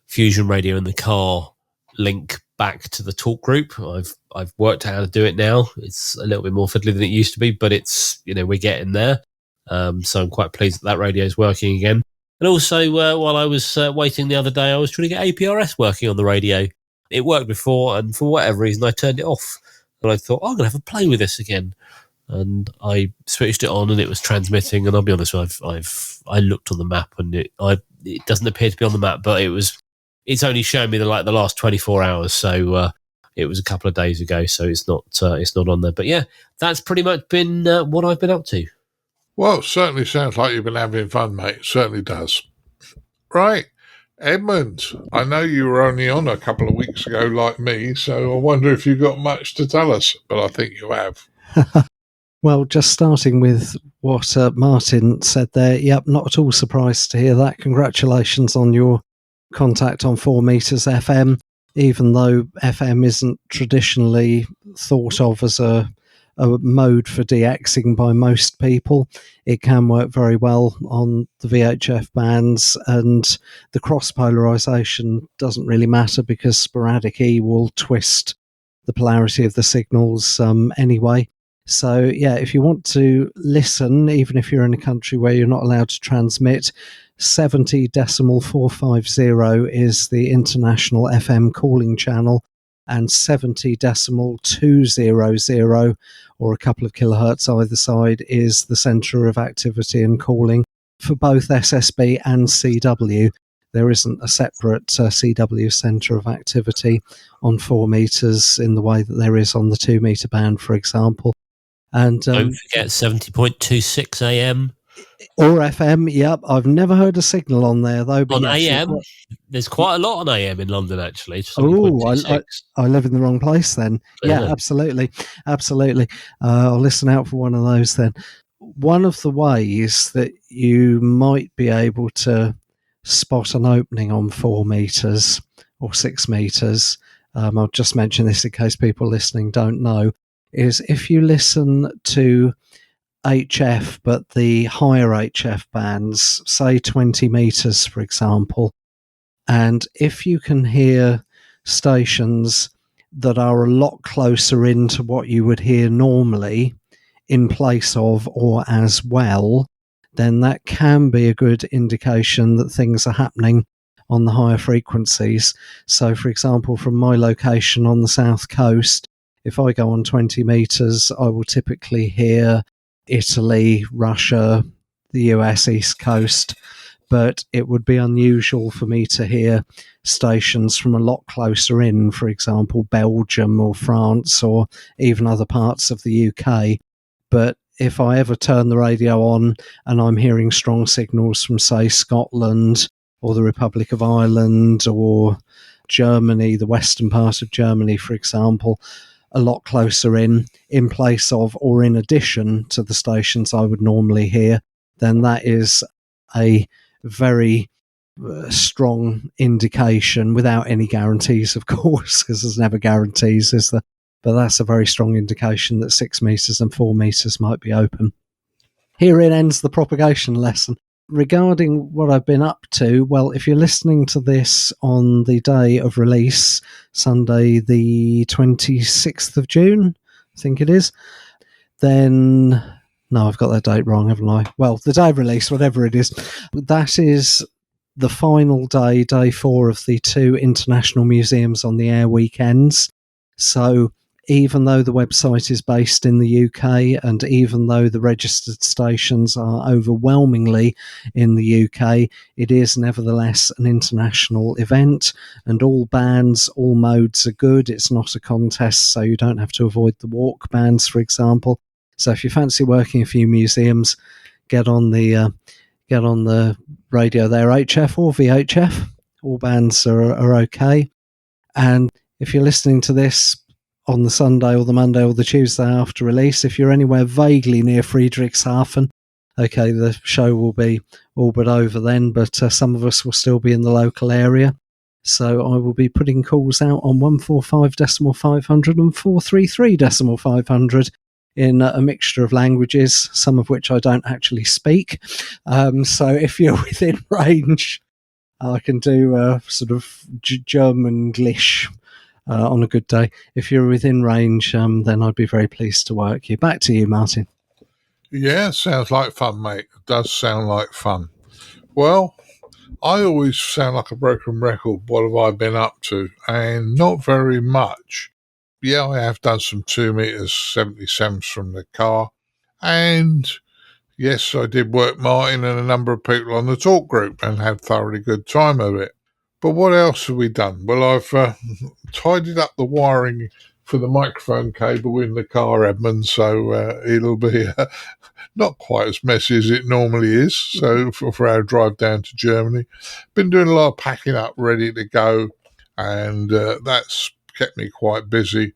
Fusion radio in the car link back to the talk group. I've worked out how to do it now. It's a little bit more fiddly than it used to be, but it's we're getting there. So I'm quite pleased that radio is working again. And also, while I was waiting the other day, I was trying to get APRS working on the radio. It worked before, and for whatever reason, I turned it off. And I thought, I'm going to have a play with this again. And I switched it on, and it was transmitting. And I'll be honest, I looked on the map, and it doesn't appear to be on the map, but it's only showing me the last 24 hours. So it was a couple of days ago, so it's not on there. But yeah, that's pretty much been what I've been up to. Well, it certainly sounds like you've been having fun, mate. It certainly does. Right. Edmund, I know you were only on a couple of weeks ago like me, so I wonder if you've got much to tell us, but I think you have. Well, just starting with what Martin said there, yep, not at all surprised to hear that. Congratulations on your contact on 4 meters FM, even though FM isn't traditionally thought of as a mode for DXing by most people. It can work very well on the VHF bands, and the cross polarization doesn't really matter because sporadic E will twist the polarity of the signals anyway. So yeah, if you want to listen, even if you're in a country where you're not allowed to transmit, 70.450 is the international FM calling channel, and 70.200, or a couple of kilohertz either side, is the centre of activity and calling for both SSB and CW. There isn't a separate CW centre of activity on 4 metres in the way that there is on the 2 metre band, for example. And don't forget 70.26 AM. Or FM, yep. I've never heard a signal on there, though. But On yes, AM, there's quite a lot on AM in London, actually. Oh, I live in the wrong place then. Yeah, absolutely. Absolutely. I'll listen out for one of those then. One of the ways that you might be able to spot an opening on 4 metres or 6 metres, I'll just mention this in case people listening don't know, is if you listen to HF, but the higher HF bands, say 20 metres, for example, and if you can hear stations that are a lot closer into what you would hear normally in place of or as well, then that can be a good indication that things are happening on the higher frequencies. So, for example, from my location on the south coast, if I go on 20 metres, I will typically hear Italy, Russia, the US East Coast, but it would be unusual for me to hear stations from a lot closer in, for example, Belgium or France or even other parts of the UK. But if I ever turn the radio on and I'm hearing strong signals from, say, Scotland or the Republic of Ireland or Germany, the western part of Germany, for example, a lot closer in place of or in addition to the stations I would normally hear, then that is a very strong indication, without any guarantees, of course, because there's never guarantees, is there? But that's a very strong indication that 6 metres and 4 metres might be open. Herein ends the propagation lesson. Regarding what I've been up to, well, if you're listening to this on the day of release, Sunday the 26th of June, I think it is, then... No, I've got that date wrong, haven't I? Well, the day of release, whatever it is, that is the final day, day 4 of the 2 international museums on the air weekends. So even though the website is based in the UK and even though the registered stations are overwhelmingly in the UK, it is nevertheless an international event, and all bands, all modes are good. It's not a contest, so you don't have to avoid the walk bands, for example. So if you fancy working a few museums, get on the radio there, HF or VHF. All bands are okay. And if you're listening to this on the Sunday or the Monday or the Tuesday after release, if you're anywhere vaguely near Friedrichshafen, okay, the show will be all but over then, but some of us will still be in the local area. So I will be putting calls out on 145.500 and 433.500 in a mixture of languages, some of which I don't actually speak. So if you're within range, I can do sort of German-glish on a good day. If you're within range, then I'd be very pleased to work you. Back to you, Martin. Yeah, sounds like fun, mate. It does sound like fun. Well, I always sound like a broken record. What have I been up to? And not very much. Yeah, I have done some 2 meters 77s from the car. And yes, I did work Martin and a number of people on the talk group and had thoroughly good time of it. But what else have we done? Well, I've tidied up the wiring for the microphone cable in the car, Edmund, so it'll be not quite as messy as it normally is. So for our drive down to Germany, been doing a lot of packing up, ready to go, and that's kept me quite busy.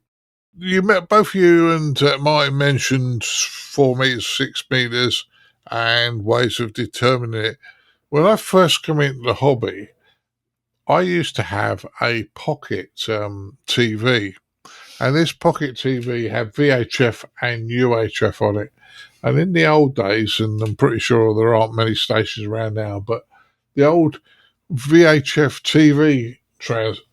You met both you and Martin mentioned 4 meters, 6 meters, and ways of determining it. When I first came into the hobby, I used to have a pocket TV, and this pocket TV had VHF and UHF on it. And in the old days, and I'm pretty sure there aren't many stations around now, but the old VHF TV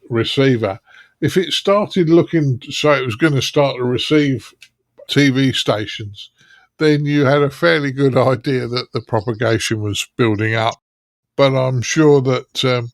receiver, if it started looking so it was going to start to receive TV stations, then you had a fairly good idea that the propagation was building up. but I'm sure that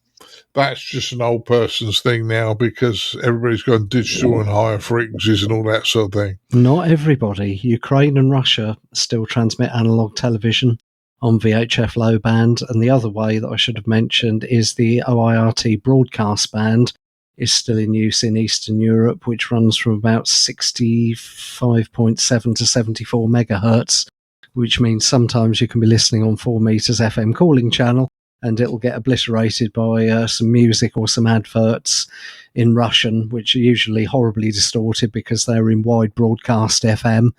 that's just an old person's thing now because everybody's gone digital and higher frequencies and all that sort of thing. Not everybody. Ukraine and Russia still transmit analog television on VHF low band, and the other way that I should have mentioned is the OIRT broadcast band is still in use in Eastern Europe, which runs from about 65.7 to 74 megahertz, which means sometimes you can be listening on 4 meters FM calling channel and it'll get obliterated by some music or some adverts in Russian, which are usually horribly distorted because they're in wide broadcast FM,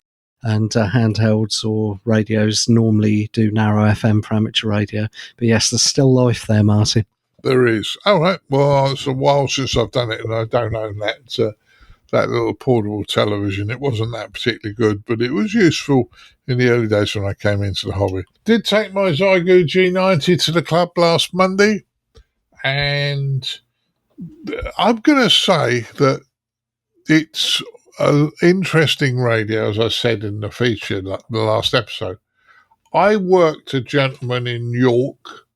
and handhelds or radios normally do narrow FM for amateur radio. But yes, there's still life there, Martin. There is. All right. Well, it's a while since I've done it, and I don't own that little portable television. It wasn't that particularly good, but it was useful in the early days when I came into the hobby. Did take my Zygo G90 to the club last Monday, and I'm going to say that it's an interesting radio, as I said in the feature, the last episode. I worked a gentleman in York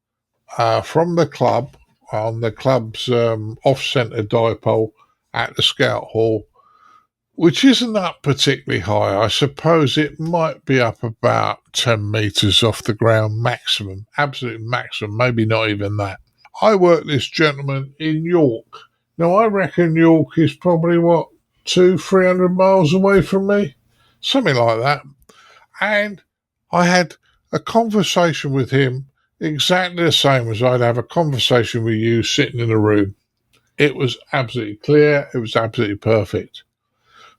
from the club on the club's off-centre dipole at the Scout Hall, which isn't up particularly high. I suppose it might be up about 10 metres off the ground maximum, absolute maximum, maybe not even that. I worked this gentleman in York. Now, I reckon York is probably, 200-300 miles away from me? Something like that. And I had a conversation with him exactly the same as I'd have a conversation with you sitting in a room. It was absolutely clear. It was absolutely perfect.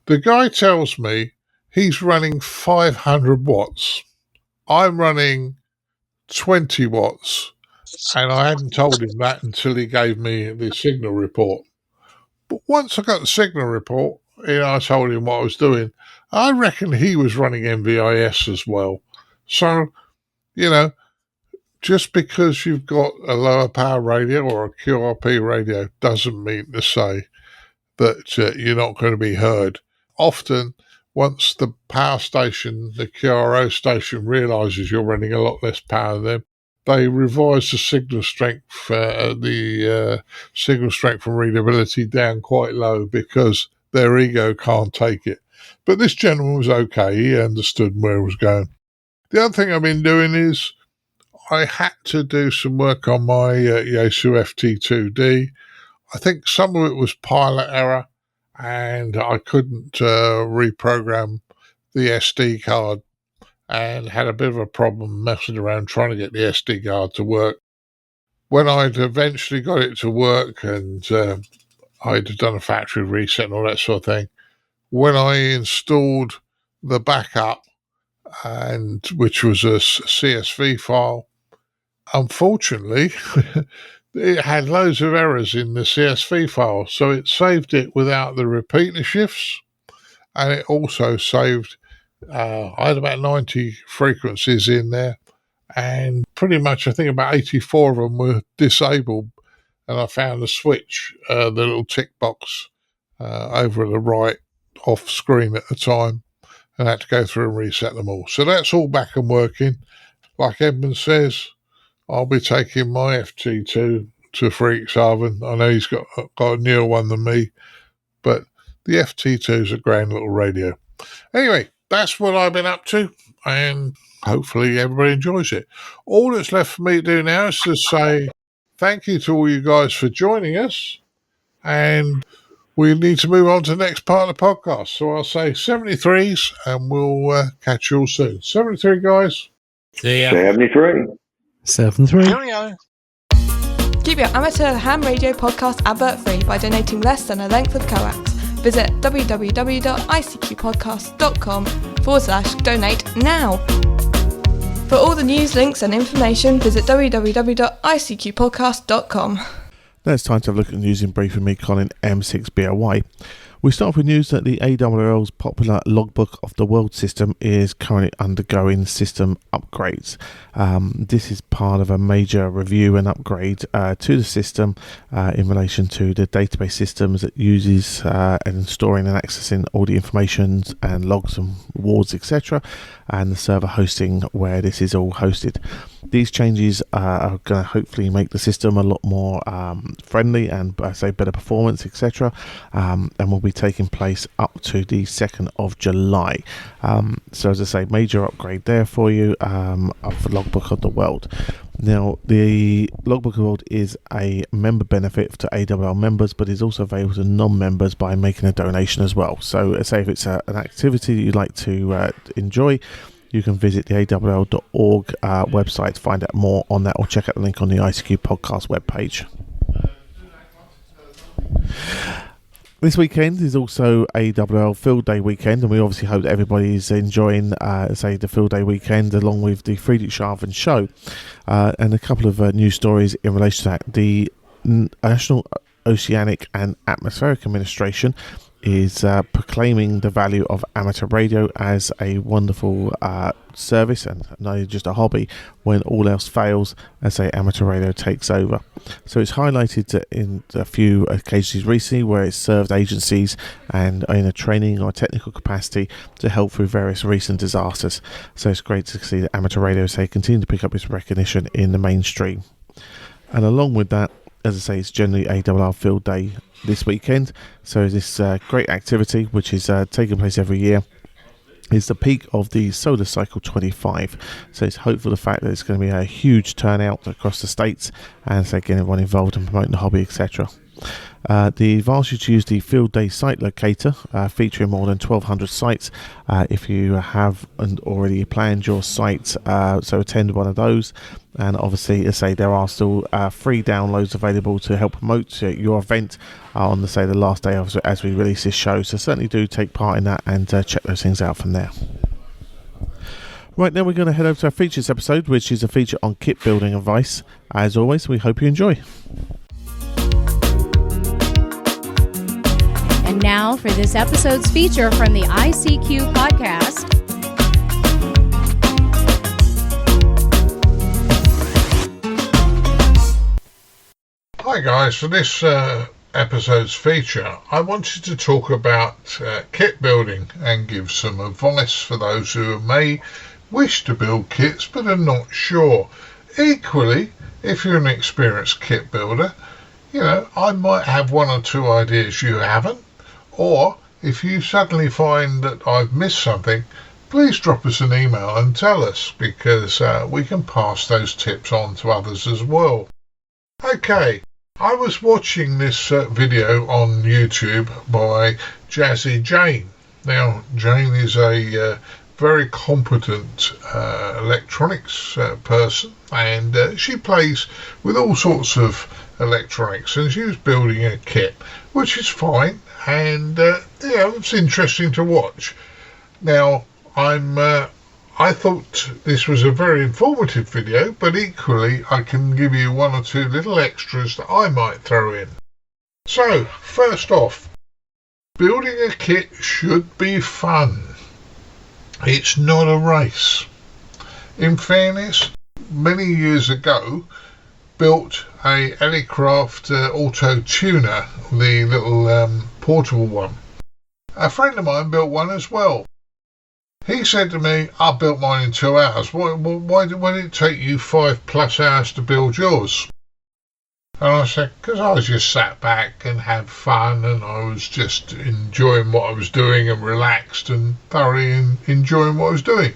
The guy tells me he's running 500 watts. I'm running 20 watts. And I hadn't told him that until he gave me the signal report. But once I got the signal report, I told him what I was doing. I reckon he was running MVIS as well. So, just because you've got a lower power radio or a QRP radio doesn't mean to say that you're not going to be heard. Often, once the power station, the QRO station, realises you're running a lot less power than them, they revise the signal strength, signal strength and readability down quite low because their ego can't take it. But this gentleman was okay. He understood where it was going. The other thing I've been doing is I had to do some work on my Yaesu FT2D. I think some of it was pilot error, and I couldn't reprogram the SD card and had a bit of a problem messing around trying to get the SD card to work. When I'd eventually got it to work and I'd done a factory reset and all that sort of thing, when I installed the backup, and which was a CSV file, unfortunately, it had loads of errors in the CSV file, so it saved it without the repeater shifts, and it also saved, I had about 90 frequencies in there, and pretty much I think about 84 of them were disabled, and I found the switch, the little tick box over at the right, off screen at the time, and had to go through and reset them all. So that's all back and working. Like Edmund says, I'll be taking my FT2 to Freakshaven. I know he's got a newer one than me, but the FT2 is a grand little radio. Anyway, that's what I've been up to, and hopefully everybody enjoys it. All that's left for me to do now is to say thank you to all you guys for joining us, and we need to move on to the next part of the podcast. So I'll say 73s, and we'll catch you all soon. 73, guys. See ya. 73. 7-3. Cheerio. Keep your amateur ham radio podcast advert free by donating less than a length of coax. Visit www.ICQPodcast.com/donate now. For all the news, links and information, visit www.ICQPodcast.com. Now it's time to have a look at the news in brief with me, Colin M6BOY. We start off with news that the ARRL's popular Logbook of the World system is currently undergoing system upgrades. This is part of a major review and upgrade to the system in relation to the database systems it uses in storing and accessing all the information and logs and rewards, etc., and the server hosting where this is all hosted. These changes are going to hopefully make the system a lot more friendly and better performance, etc., and will be taking place up to the 2nd of July. So as I say, major upgrade there for you of Logbook of the World. Now, the Logbook of the World is a member benefit to ARRL members, but is also available to non-members by making a donation as well. So say if it's an activity that you'd like to enjoy, you can visit the ARRL.org website to find out more on that, or check out the link on the ICQ podcast webpage. This weekend is also ARRL Field Day weekend, and we obviously hope that everybody is enjoying, the Field Day weekend along with the Friedrichshafen show. And a couple of news stories in relation to that. The National Oceanic and Atmospheric Administration is proclaiming the value of amateur radio as a wonderful service and not just a hobby when all else fails, as amateur radio takes over. So it's highlighted in a few occasions recently where it's served agencies and in a training or technical capacity to help through various recent disasters. So it's great to see that amateur radio continue to pick up its recognition in the mainstream. And along with that, as I say, it's generally ARRL Field Day this weekend. So this great activity, which is taking place every year, is the peak of the Solar Cycle 25. So it's hopeful the fact that it's going to be a huge turnout across the states, and so getting everyone involved in promoting the hobby, etc. The advice you to use the Field Day site locator, featuring more than 1,200 sites. If you haven't already planned your site, so attend one of those. And obviously, as I say, there are still free downloads available to help promote your event on the last day as we release this show. So certainly do take part in that and check those things out from there. Right, now we're going to head over to our features episode, which is a feature on kit building advice. As always, we hope you enjoy. And now for this episode's feature from the ICQ Podcast. Hi guys, for this episode's feature, I wanted to talk about kit building and give some advice for those who may wish to build kits but are not sure. Equally, if you're an experienced kit builder, I might have one or two ideas you haven't, or if you suddenly find that I've missed something, please drop us an email and tell us, because we can pass those tips on to others as well. Okay, I was watching this video on YouTube by Jazzy Jane. Now, Jane is a very competent electronics person, and she plays with all sorts of electronics, and she was building a kit, which is fine, and it's interesting to watch. Now, I thought this was a very informative video, but equally I can give you one or two little extras that I might throw in. So, first off, building a kit should be fun. It's not a race. In fairness, many years ago, built a Ellicraft auto tuner, the little portable one. A friend of mine built one as well. He said to me, I built mine in 2 hours. Why did it take you 5+ hours to build yours? And I said, because I was just sat back and had fun, and I was just enjoying what I was doing and relaxed and thoroughly enjoying what I was doing.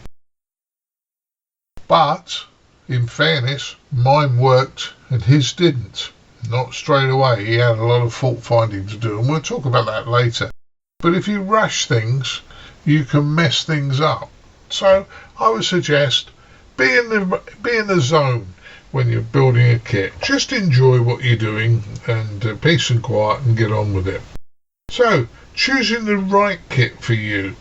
But, in fairness, mine worked and his didn't. Not straight away. He had a lot of fault finding to do, and we'll talk about that later. But if you rush things, you can mess things up. So I would suggest be in the zone when you're building a kit. Just enjoy what you're doing and peace and quiet and get on with it. So, choosing the right kit for you.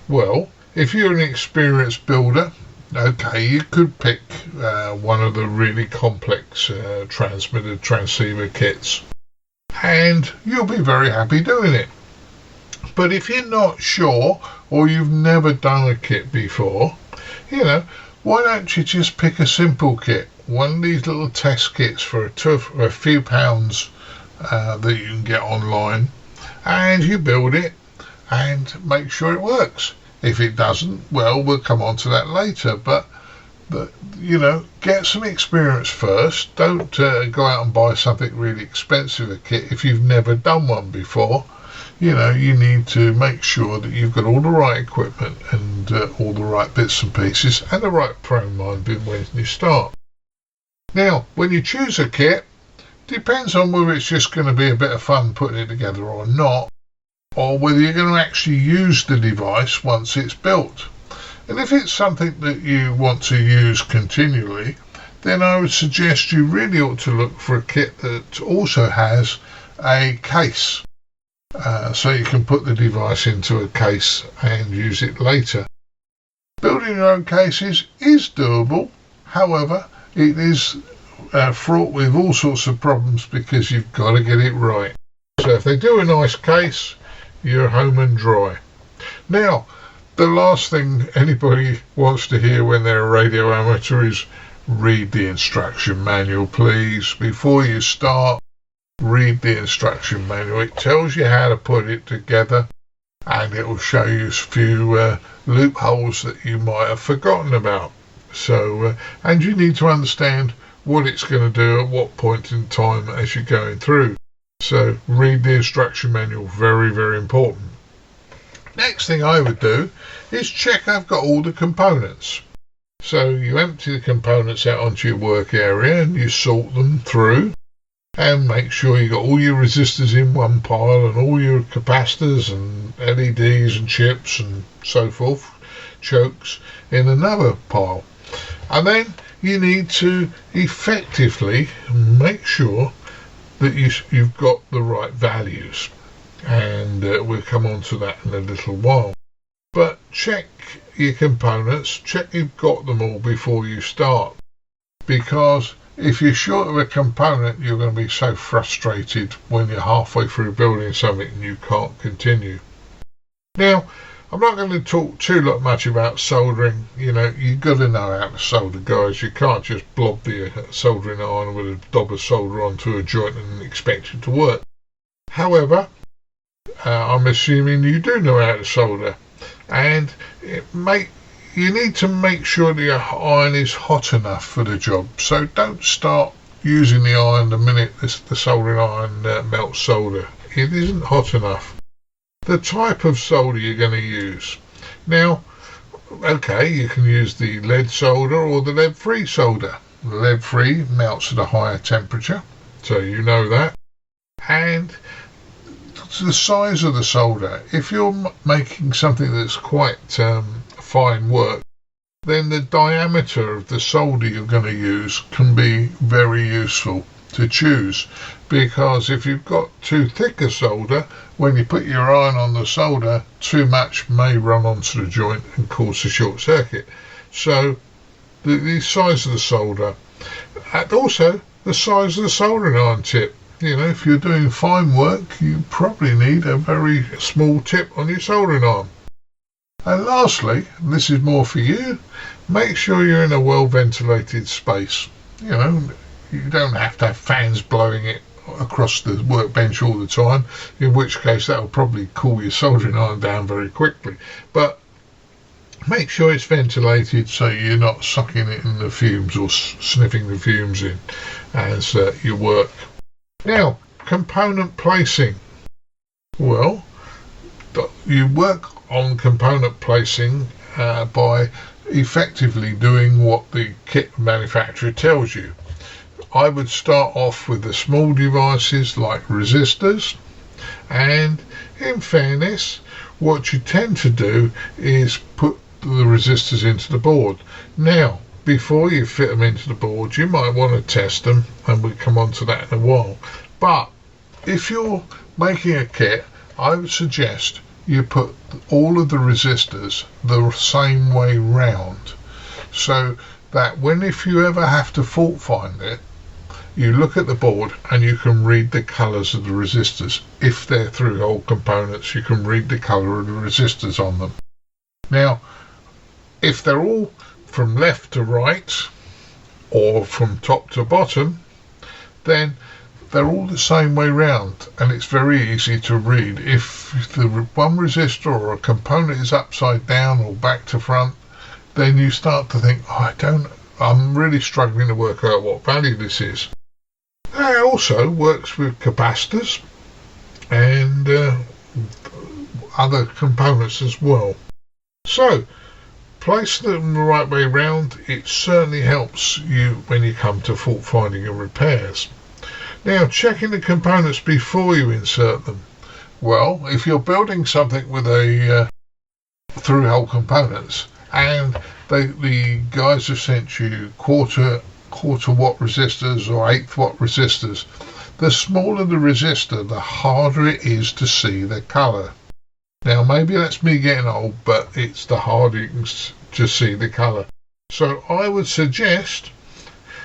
Well, if you're an experienced builder, okay, you could pick one of the really complex transmitter transceiver kits, and you'll be very happy doing it. But if you're not sure, or you've never done a kit before, why don't you just pick a simple kit? One of these little test kits for a few pounds that you can get online, and you build it and make sure it works. If it doesn't, well, we'll come on to that later. But get some experience first. Don't go out and buy something really expensive a kit if you've never done one before. You need to make sure that you've got all the right equipment and all the right bits and pieces and the right frame mind when you start. Now, when you choose a kit, depends on whether it's just going to be a bit of fun putting it together or not, or whether you're going to actually use the device once it's built. And if it's something that you want to use continually, then I would suggest you really ought to look for a kit that also has a case. So you can put the device into a case and use it later. Building your own cases is doable. However, it is fraught with all sorts of problems because you've got to get it right. So if they do a nice case, you're home and dry. Now, the last thing anybody wants to hear when they're a radio amateur is read the instruction manual, please. Before you start, read the instruction manual. It tells you how to put it together, and it will show you a few loopholes that you might have forgotten about. So, and you need to understand what it's going to do at what point in time as you're going through. So read the instruction manual, very, very important. Next thing I would do is check I've got all the components. So you empty the components out onto your work area and you sort them through and make sure you got all your resistors in one pile and all your capacitors and LEDs and chips and so forth, chokes, in another pile. And then you need to effectively make sure that you've got the right values. And we'll come on to that in a little while. But check your components, check you've got them all before you start. Because if you're short of a component, you're going to be so frustrated when you're halfway through building something and you can't continue. Now, I'm not going to talk too much about soldering. You've got to know how to solder, guys. You can't just blob the soldering iron with a dab of solder onto a joint and expect it to work. However, I'm assuming you do know how to solder, and you need to make sure the iron is hot enough for the job. So don't start using the iron the minute the soldering iron melts solder. It isn't hot enough. The type of solder you're going to use. Now, okay, you can use the lead solder or the lead-free solder. The lead-free melts at a higher temperature, so you know that. And the size of the solder. If you're making something that's quite fine work, then the diameter of the solder you're going to use can be very useful to choose, because if you've got too thick a solder, when you put your iron on the solder, too much may run onto the joint and cause a short circuit. So the size of the solder, and also the size of the soldering iron tip. If you're doing fine work, you probably need a very small tip on your soldering iron. And lastly, and this is more for you, make sure you're in a well ventilated space. You don't have to have fans blowing it across the workbench all the time, in which case that will probably cool your soldering iron down very quickly. But make sure it's ventilated so you're not sucking it in the fumes or sniffing the fumes in as you work. Now, component placing. Well, you work on component placing by effectively doing what the kit manufacturer tells you. I would start off with the small devices like resistors, and in fairness, what you tend to do is put the resistors into the board. Now, before you fit them into the board, you might want to test them, and we'll come on to that in a while. But if you're making a kit, I would suggest you put all of the resistors the same way round, so that if you ever have to fault find it, you look at the board and you can read the colours of the resistors. If they're through-hole components, you can read the colour of the resistors on them. Now, if they're all from left to right or from top to bottom, then they're all the same way round, and it's very easy to read. If the one resistor or a component is upside down or back to front, then you start to think, I'm really struggling to work out what value this is. It also works with capacitors and other components as well. So, place them the right way round. It certainly helps you when you come to fault finding and repairs. Now, checking the components before you insert them. Well, if you're building something with a through-hole components and the guys have sent you quarter watt resistors or 8th watt resistors, the smaller the resistor, the harder it is to see the colour. Now, maybe that's me getting old, but it's the harder you can to see the colour. So I would suggest,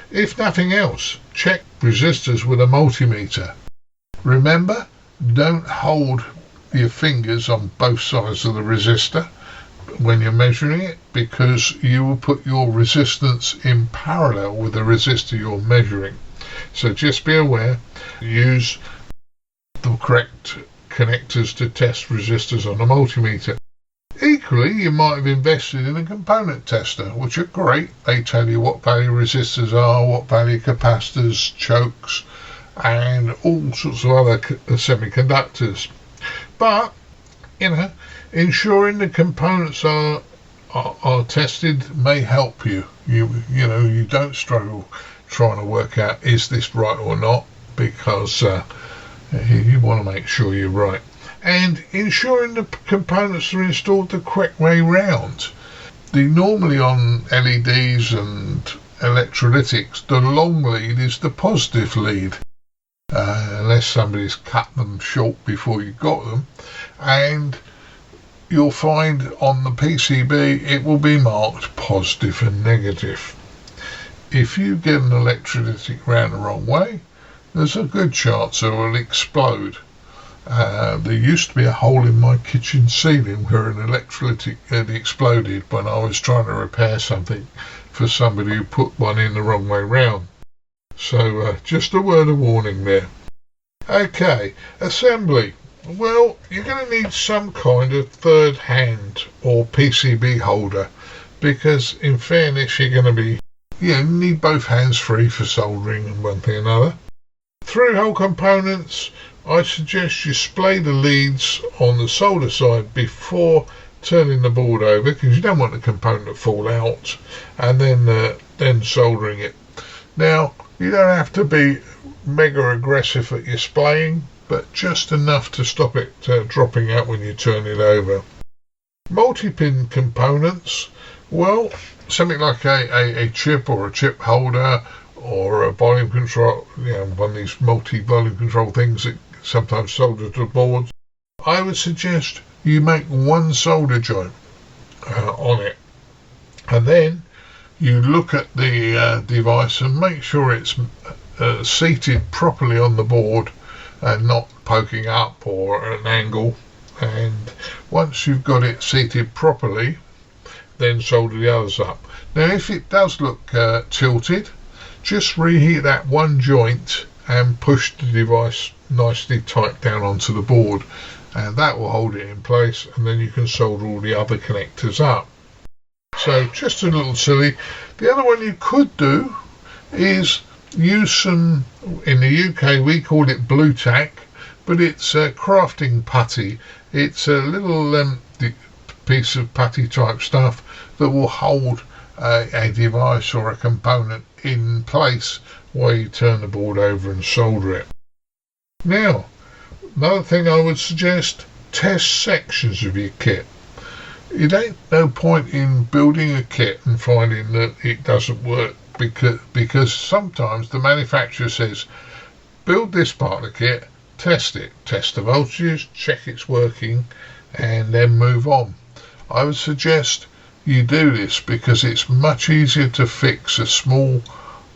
if nothing else, check resistors with a multimeter. Remember, don't hold your fingers on both sides of the resistor when you're measuring it, because you will put your resistance in parallel with the resistor you're measuring. So just be aware, use the correct connectors to test resistors on a multimeter. Equally, you might have invested in a component tester, which are great. They tell you what value resistors are, what value capacitors, chokes, and all sorts of other semiconductors. But, ensuring the components are tested may help you. You don't struggle trying to work out, is this right or not, because you want to make sure you're right. And ensuring the components are installed the correct way round. Normally on LEDs and electrolytics, the long lead is the positive lead, unless somebody's cut them short before you got them. And you'll find on the PCB it will be marked positive and negative. If you get an electrolytic round the wrong way, there's a good chance it will explode. There used to be a hole in my kitchen ceiling where an electrolytic had exploded when I was trying to repair something for somebody who put one in the wrong way round. So just a word of warning there. Okay, assembly. Well, you're going to need some kind of third hand or PCB holder, because in fairness you're going to be, you need both hands free for soldering and one thing or another. Through-hole components, I suggest you splay the leads on the solder side before turning the board over, because you don't want the component to fall out, and then soldering it. Now, you don't have to be mega aggressive at your splaying, but just enough to stop it dropping out when you turn it over. Multi-pin components, well, something like a chip or a chip holder or a volume control, one of these multi-volume control things that sometimes solder to boards. I would suggest you make one solder joint on it, and then you look at the device and make sure it's seated properly on the board and not poking up or at an angle. And once you've got it seated properly, then solder the others up. Now, if it does look tilted, just reheat that one joint and push the device nicely tight down onto the board, and that will hold it in place, and then you can solder all the other connectors up. So just a little silly. The other one you could do is use some, in the UK we call it blue tack, but it's crafting putty. It's a little piece of putty type stuff that will hold a device or a component in place while you turn the board over and solder it. Now, another thing I would suggest, test sections of your kit. It ain't no point in building a kit and finding that it doesn't work, because sometimes the manufacturer says, build this part of the kit, test it, test the voltages, check it's working, and then move on. I would suggest you do this because it's much easier to fix a small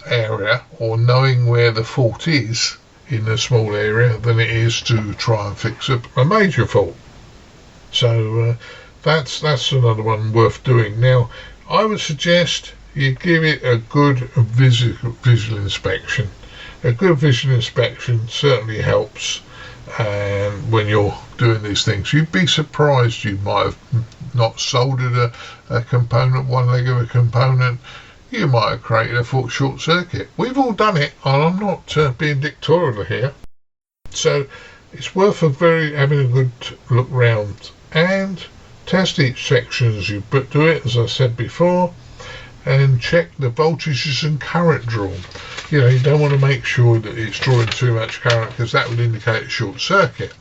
area or knowing where the fault is in a small area than it is to try and fix a major fault. So that's another one worth doing. Now, I would suggest you give it a good visual inspection. A good visual inspection certainly helps, and when you're doing these things, you'd be surprised you might have not soldered a component, one leg of a component. You might have created a fault short circuit. We've all done it, and I'm not being dictatorial here. So it's worth having a good look round and test each section as you do it, as I said before, and check the voltages and current drawn. You know, you don't want to make sure that it's drawing too much current, because that would indicate a short circuit.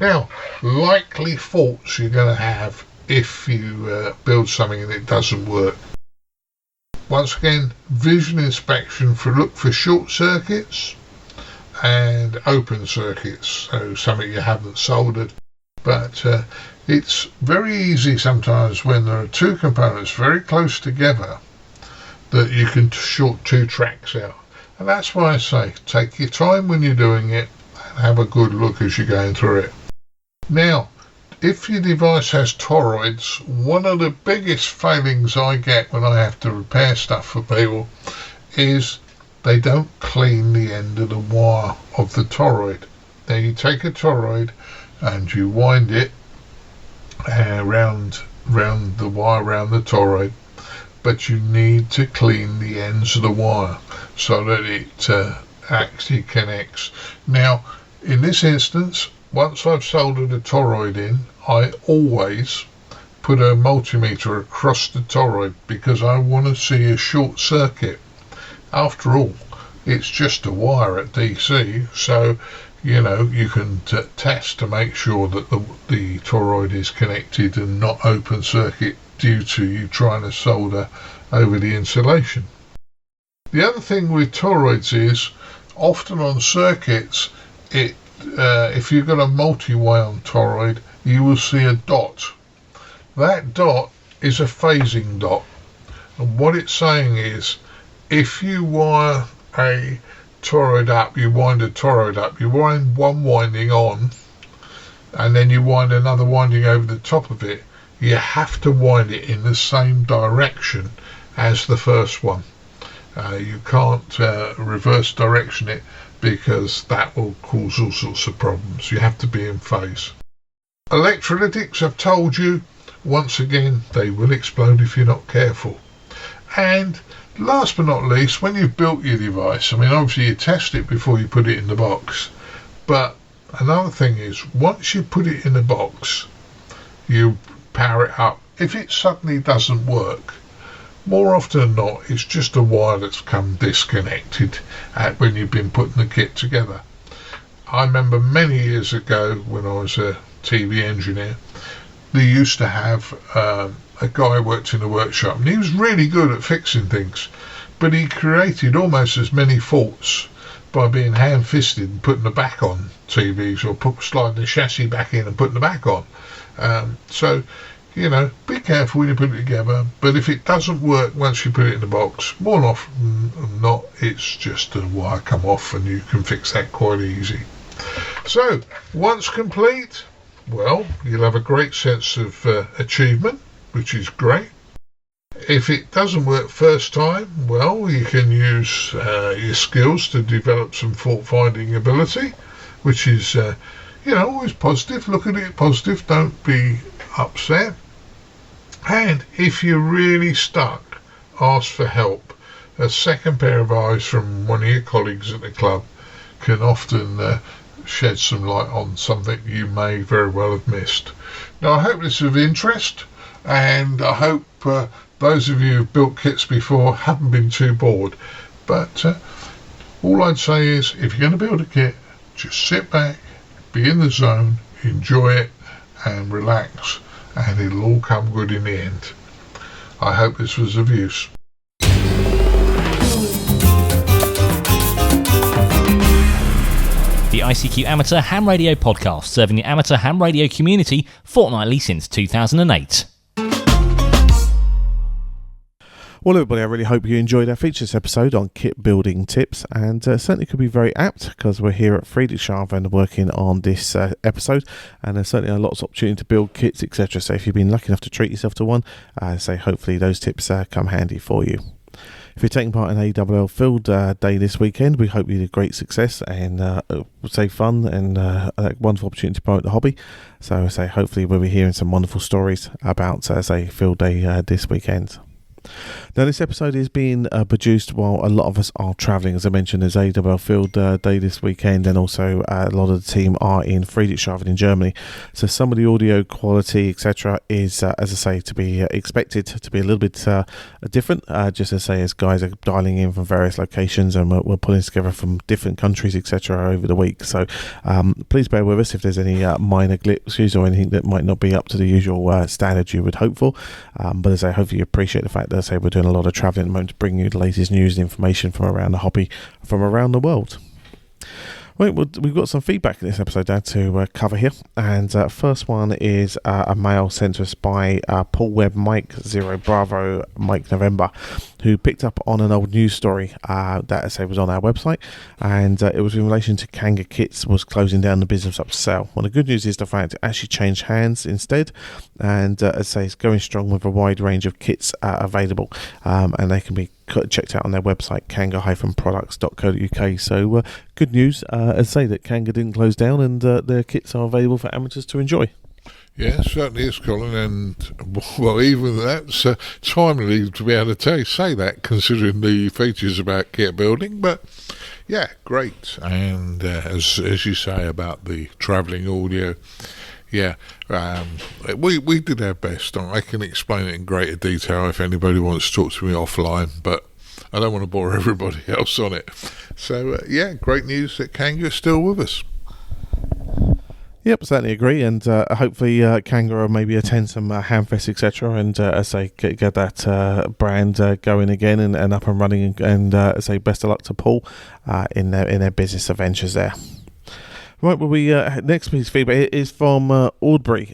Now, likely faults you're going to have if you build something and it doesn't work. Once again, visual inspection look for short circuits and open circuits, so something you haven't soldered. But it's very easy sometimes when there are two components very close together that you can short two tracks out. And that's why I say take your time when you're doing it and have a good look as you're going through it. Now, if your device has toroids, one of the biggest failings I get when I have to repair stuff for people is they don't clean the end of the wire of the toroid. Now you take a toroid and you wind it round the wire around the toroid, but you need to clean the ends of the wire so that it actually connects. Now, in this instance, once I've soldered a toroid in, I always put a multimeter across the toroid because I want to see a short circuit. After all, it's just a wire at DC, so you know you can test to make sure that the toroid is connected and not open circuit due to you trying to solder over the insulation. The other thing with toroids is often on circuits, if you've got a multi-wound toroid, you will see a dot. That dot is a phasing dot, and what it's saying is if you wire a toroid up, you wind a toroid up, you wind one winding on and then you wind another winding over the top of it, you have to wind it in the same direction as the first one. You can't reverse direction it because that will cause all sorts of problems. You have to be in phase. Electrolytics, I've told you, once again, they will explode if you're not careful. And last but not least, when you've built your device, I mean, obviously you test it before you put it in the box. But another thing is, once you put it in the box, you power it up. If it suddenly doesn't work, more often than not, it's just a wire that's come disconnected when you've been putting the kit together. I remember many years ago when I was a TV engineer, they used to have a guy who worked in the workshop, and he was really good at fixing things, but he created almost as many faults by being hand-fisted and putting the back on TVs, or sliding the chassis back in and putting the back on. So, you know, be careful when you put it together, but if it doesn't work once you put it in the box, more often than not, it's just a wire come off, and you can fix that quite easy. So, once complete, well, you'll have a great sense of achievement, which is great. If it doesn't work first time, well, you can use your skills to develop some fault finding ability, which is, you know, always positive. Look at it positive, don't be upset. And if you're really stuck, ask for help. A second pair of eyes from one of your colleagues at the club can often shed some light on something you may very well have missed. Now, I hope this is of interest, and I hope those of you who've built kits before haven't been too bored. But all I'd say is, if you're going to build a kit, just sit back, be in the zone, enjoy it, and relax, and it'll all come good in the end. I hope this was of use. The ICQ Amateur Ham Radio Podcast, serving the amateur ham radio community fortnightly since 2008. Well, everybody, I really hope you enjoyed our features episode on kit building tips, and certainly could be very apt because we're here at Friedrichshafen working on this episode, and there's certainly lots of opportunity to build kits, etc. So if you've been lucky enough to treat yourself to one, hopefully those tips come handy for you. If you're taking part in ARRL Field Day this weekend, we hope you did great success and fun and a wonderful opportunity to promote the hobby. So hopefully we'll be hearing some wonderful stories about Field Day this weekend. Now, this episode is being produced while a lot of us are travelling. As I mentioned, there's ARRL Field Day this weekend, and also a lot of the team are in Friedrichshafen in Germany. So some of the audio quality, etc., is, to be expected to be a little bit different. Just as guys are dialing in from various locations, and we're pulling together from different countries, etc., over the week. So please bear with us if there's any minor glitches or anything that might not be up to the usual standard you would hope for. But as I hope you appreciate the fact that we're doing a lot of travelling at the moment to bring you the latest news and information from around the hobby, from around the world. Right, well, we've got some feedback in this episode to cover here, and first one is a mail sent to us by Paul Webb Mike 0 Bravo Mike November, who picked up on an old news story that was on our website, and it was in relation to Kanga Kits was closing down the business up for sale. Well, the good news is the fact it actually changed hands instead, and it's going strong with a wide range of kits available, and they can be checked out on their website, kanga-products.co.uk. So good news, that Kanga didn't close down, and their kits are available for amateurs to enjoy. Yeah, certainly is, Colin, and well, even that's timely to be able to say that, considering the features about kit building. But yeah, great. And as you say about the travelling audio, yeah, we did our best. I can explain it in greater detail if anybody wants to talk to me offline, but I don't want to bore everybody else on it. So yeah, great news that Kanga is still with us. Yep, certainly agree, and hopefully Kanga will maybe attend some Hamfest, etc., and get that brand going again and up and running, and best of luck to Paul in their business adventures there. Right, well, next piece of feedback is from Audbury,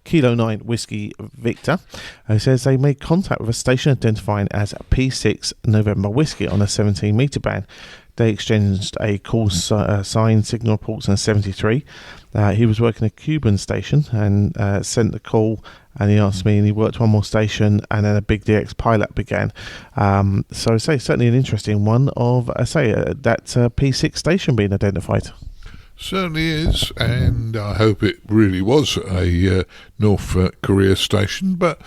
Kilo 9 Whiskey Victor, who says they made contact with a station identifying as P6 November Whiskey on a 17 metre band. They exchanged a call sign signal reports in 73. He was working a Cuban station and sent the call, and he asked me, and he worked one more station, and then a big DX pilot began. So certainly an interesting one of that P6 station being identified. Certainly is, and I hope it really was a North Korea station, but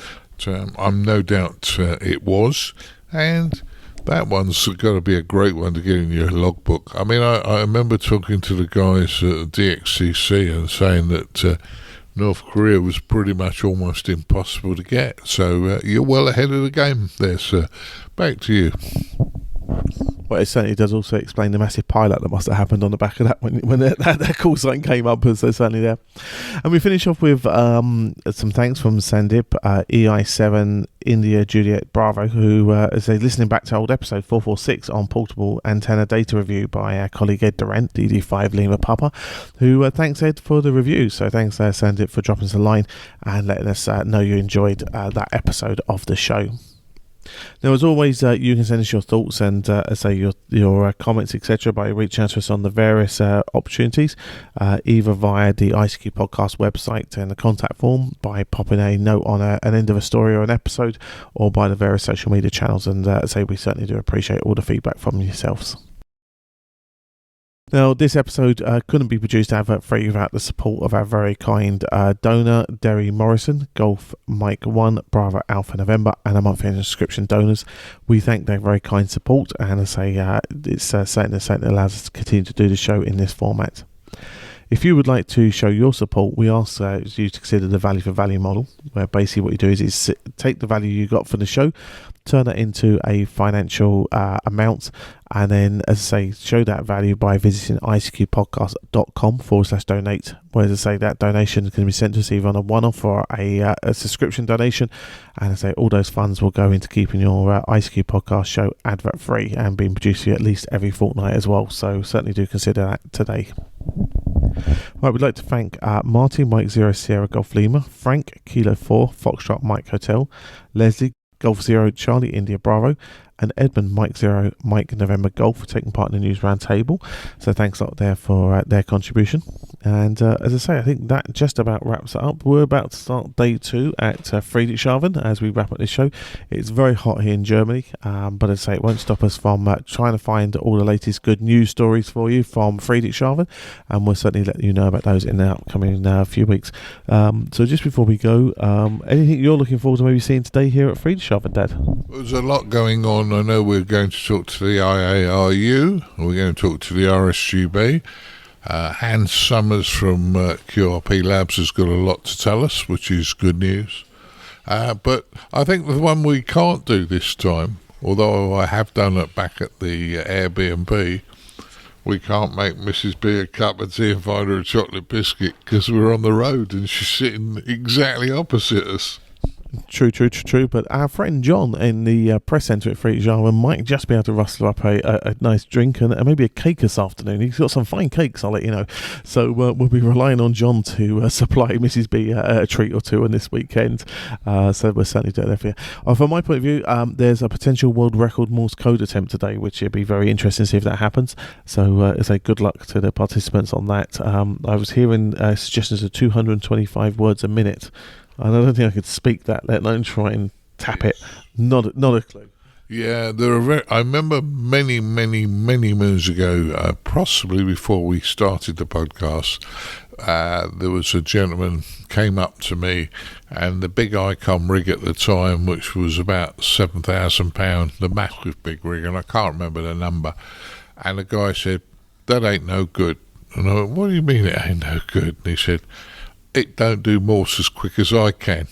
I'm no doubt it was, and that one's got to be a great one to get in your logbook. I mean, I remember talking to the guys at DXCC and saying that North Korea was pretty much almost impossible to get, so you're well ahead of the game there, sir. Back to you. Well, it certainly does also explain the massive pileup that must have happened on the back of that when that call sign came up, so certainly there. And we finish off with some thanks from Sandip, EI7 India Juliet Bravo, who is listening back to old episode 446 on portable antenna data review by our colleague Ed Durant, DD5 Lima Papa, who thanks Ed for the review. So thanks Sandip for dropping us a line and letting us know you enjoyed that episode of the show. Now, as always, you can send us your thoughts and your comments, etc., by reaching out to us on the various opportunities, either via the ICQ Podcast website and the contact form, by popping a note on an end of a story or an episode, or by the various social media channels. And we certainly do appreciate all the feedback from yourselves. Now, this episode couldn't be produced advert-free without the support of our very kind donor, Derry Morrison, Golf Mike 1, Bravo Alpha November, and our monthly subscription donors. We thank their very kind support, and it's certainly allows us to continue to do the show in this format. If you would like to show your support, we ask you to consider the value for value model, where basically what you do is take the value you got for the show, turn that into a financial amount, and then, show that value by visiting ICQPodcast.com/donate, where, that donation can be sent to us either on a one-off or a subscription donation, and all those funds will go into keeping your ICQ podcast show advert-free and being produced for you at least every fortnight as well, so certainly do consider that today. Right, we'd like to thank Martin Mike 0 Sierra Golf Lima, Frank Kilo 4 Foxtrot Mike Hotel, Leslie Golf Zero Charlie India Bravo, and Edmund Mike Zero Mike November Golf for taking part in the news roundtable. So thanks a lot there for their contribution. And as I say, I think that just about wraps it up. We're about to start day 2 at Friedrichshafen as we wrap up this show. It's very hot here in Germany, but as I say, it won't stop us from trying to find all the latest good news stories for you from Friedrichshafen, and we'll certainly let you know about those in the upcoming few weeks. So just before we go, anything you're looking forward to maybe seeing today here at Friedrichshafen, Dad? There's a lot going on. I know we're going to talk to the IARU, we're going to talk to the RSGB. Hans Summers from QRP Labs has got a lot to tell us, which is good news. But I think the one we can't do this time, although I have done it back at the Airbnb, we can't make Mrs. B a cup of tea and find her a chocolate biscuit because we're on the road and she's sitting exactly opposite us. True. But our friend John in the press centre at Friedrichshafen might just be able to rustle up a nice drink and maybe a cake this afternoon. He's got some fine cakes, I'll let you know. So we'll be relying on John to supply Mrs. B a treat or two on this weekend. So we'll certainly do it there for you. From my point of view, there's a potential world record Morse code attempt today, which would be very interesting to see if that happens. So say good luck to the participants on that. I was hearing suggestions of 225 words a minute. I don't think I could speak that, let alone try and tap it. Not a clue. Yeah, I remember many moons ago, possibly before we started the podcast, there was a gentleman came up to me, and the big Icon rig at the time, which was about £7,000, the massive big rig, and I can't remember the number, and the guy said, "That ain't no good." And I went, "What do you mean it ain't no good?" And he said, "It don't do Morse as quick as I can."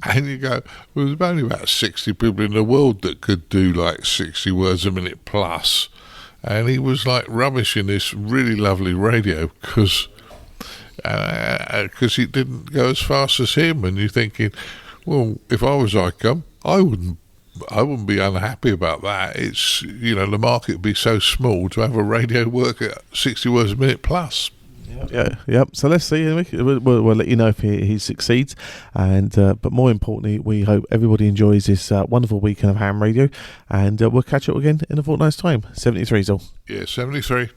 And you go, well, there's only about 60 people in the world that could do like 60 words a minute plus. And he was like rubbishing this really lovely radio because it didn't go as fast as him. And you're thinking, well, if I was ICOM, I wouldn't be unhappy about that. It's, the market would be so small to have a radio work at 60 words a minute plus. Yeah. So let's see. We'll let you know if he succeeds. And but more importantly, we hope everybody enjoys this wonderful weekend of ham radio. And we'll catch up again in a fortnight's time. 73 is all. Yeah, 73.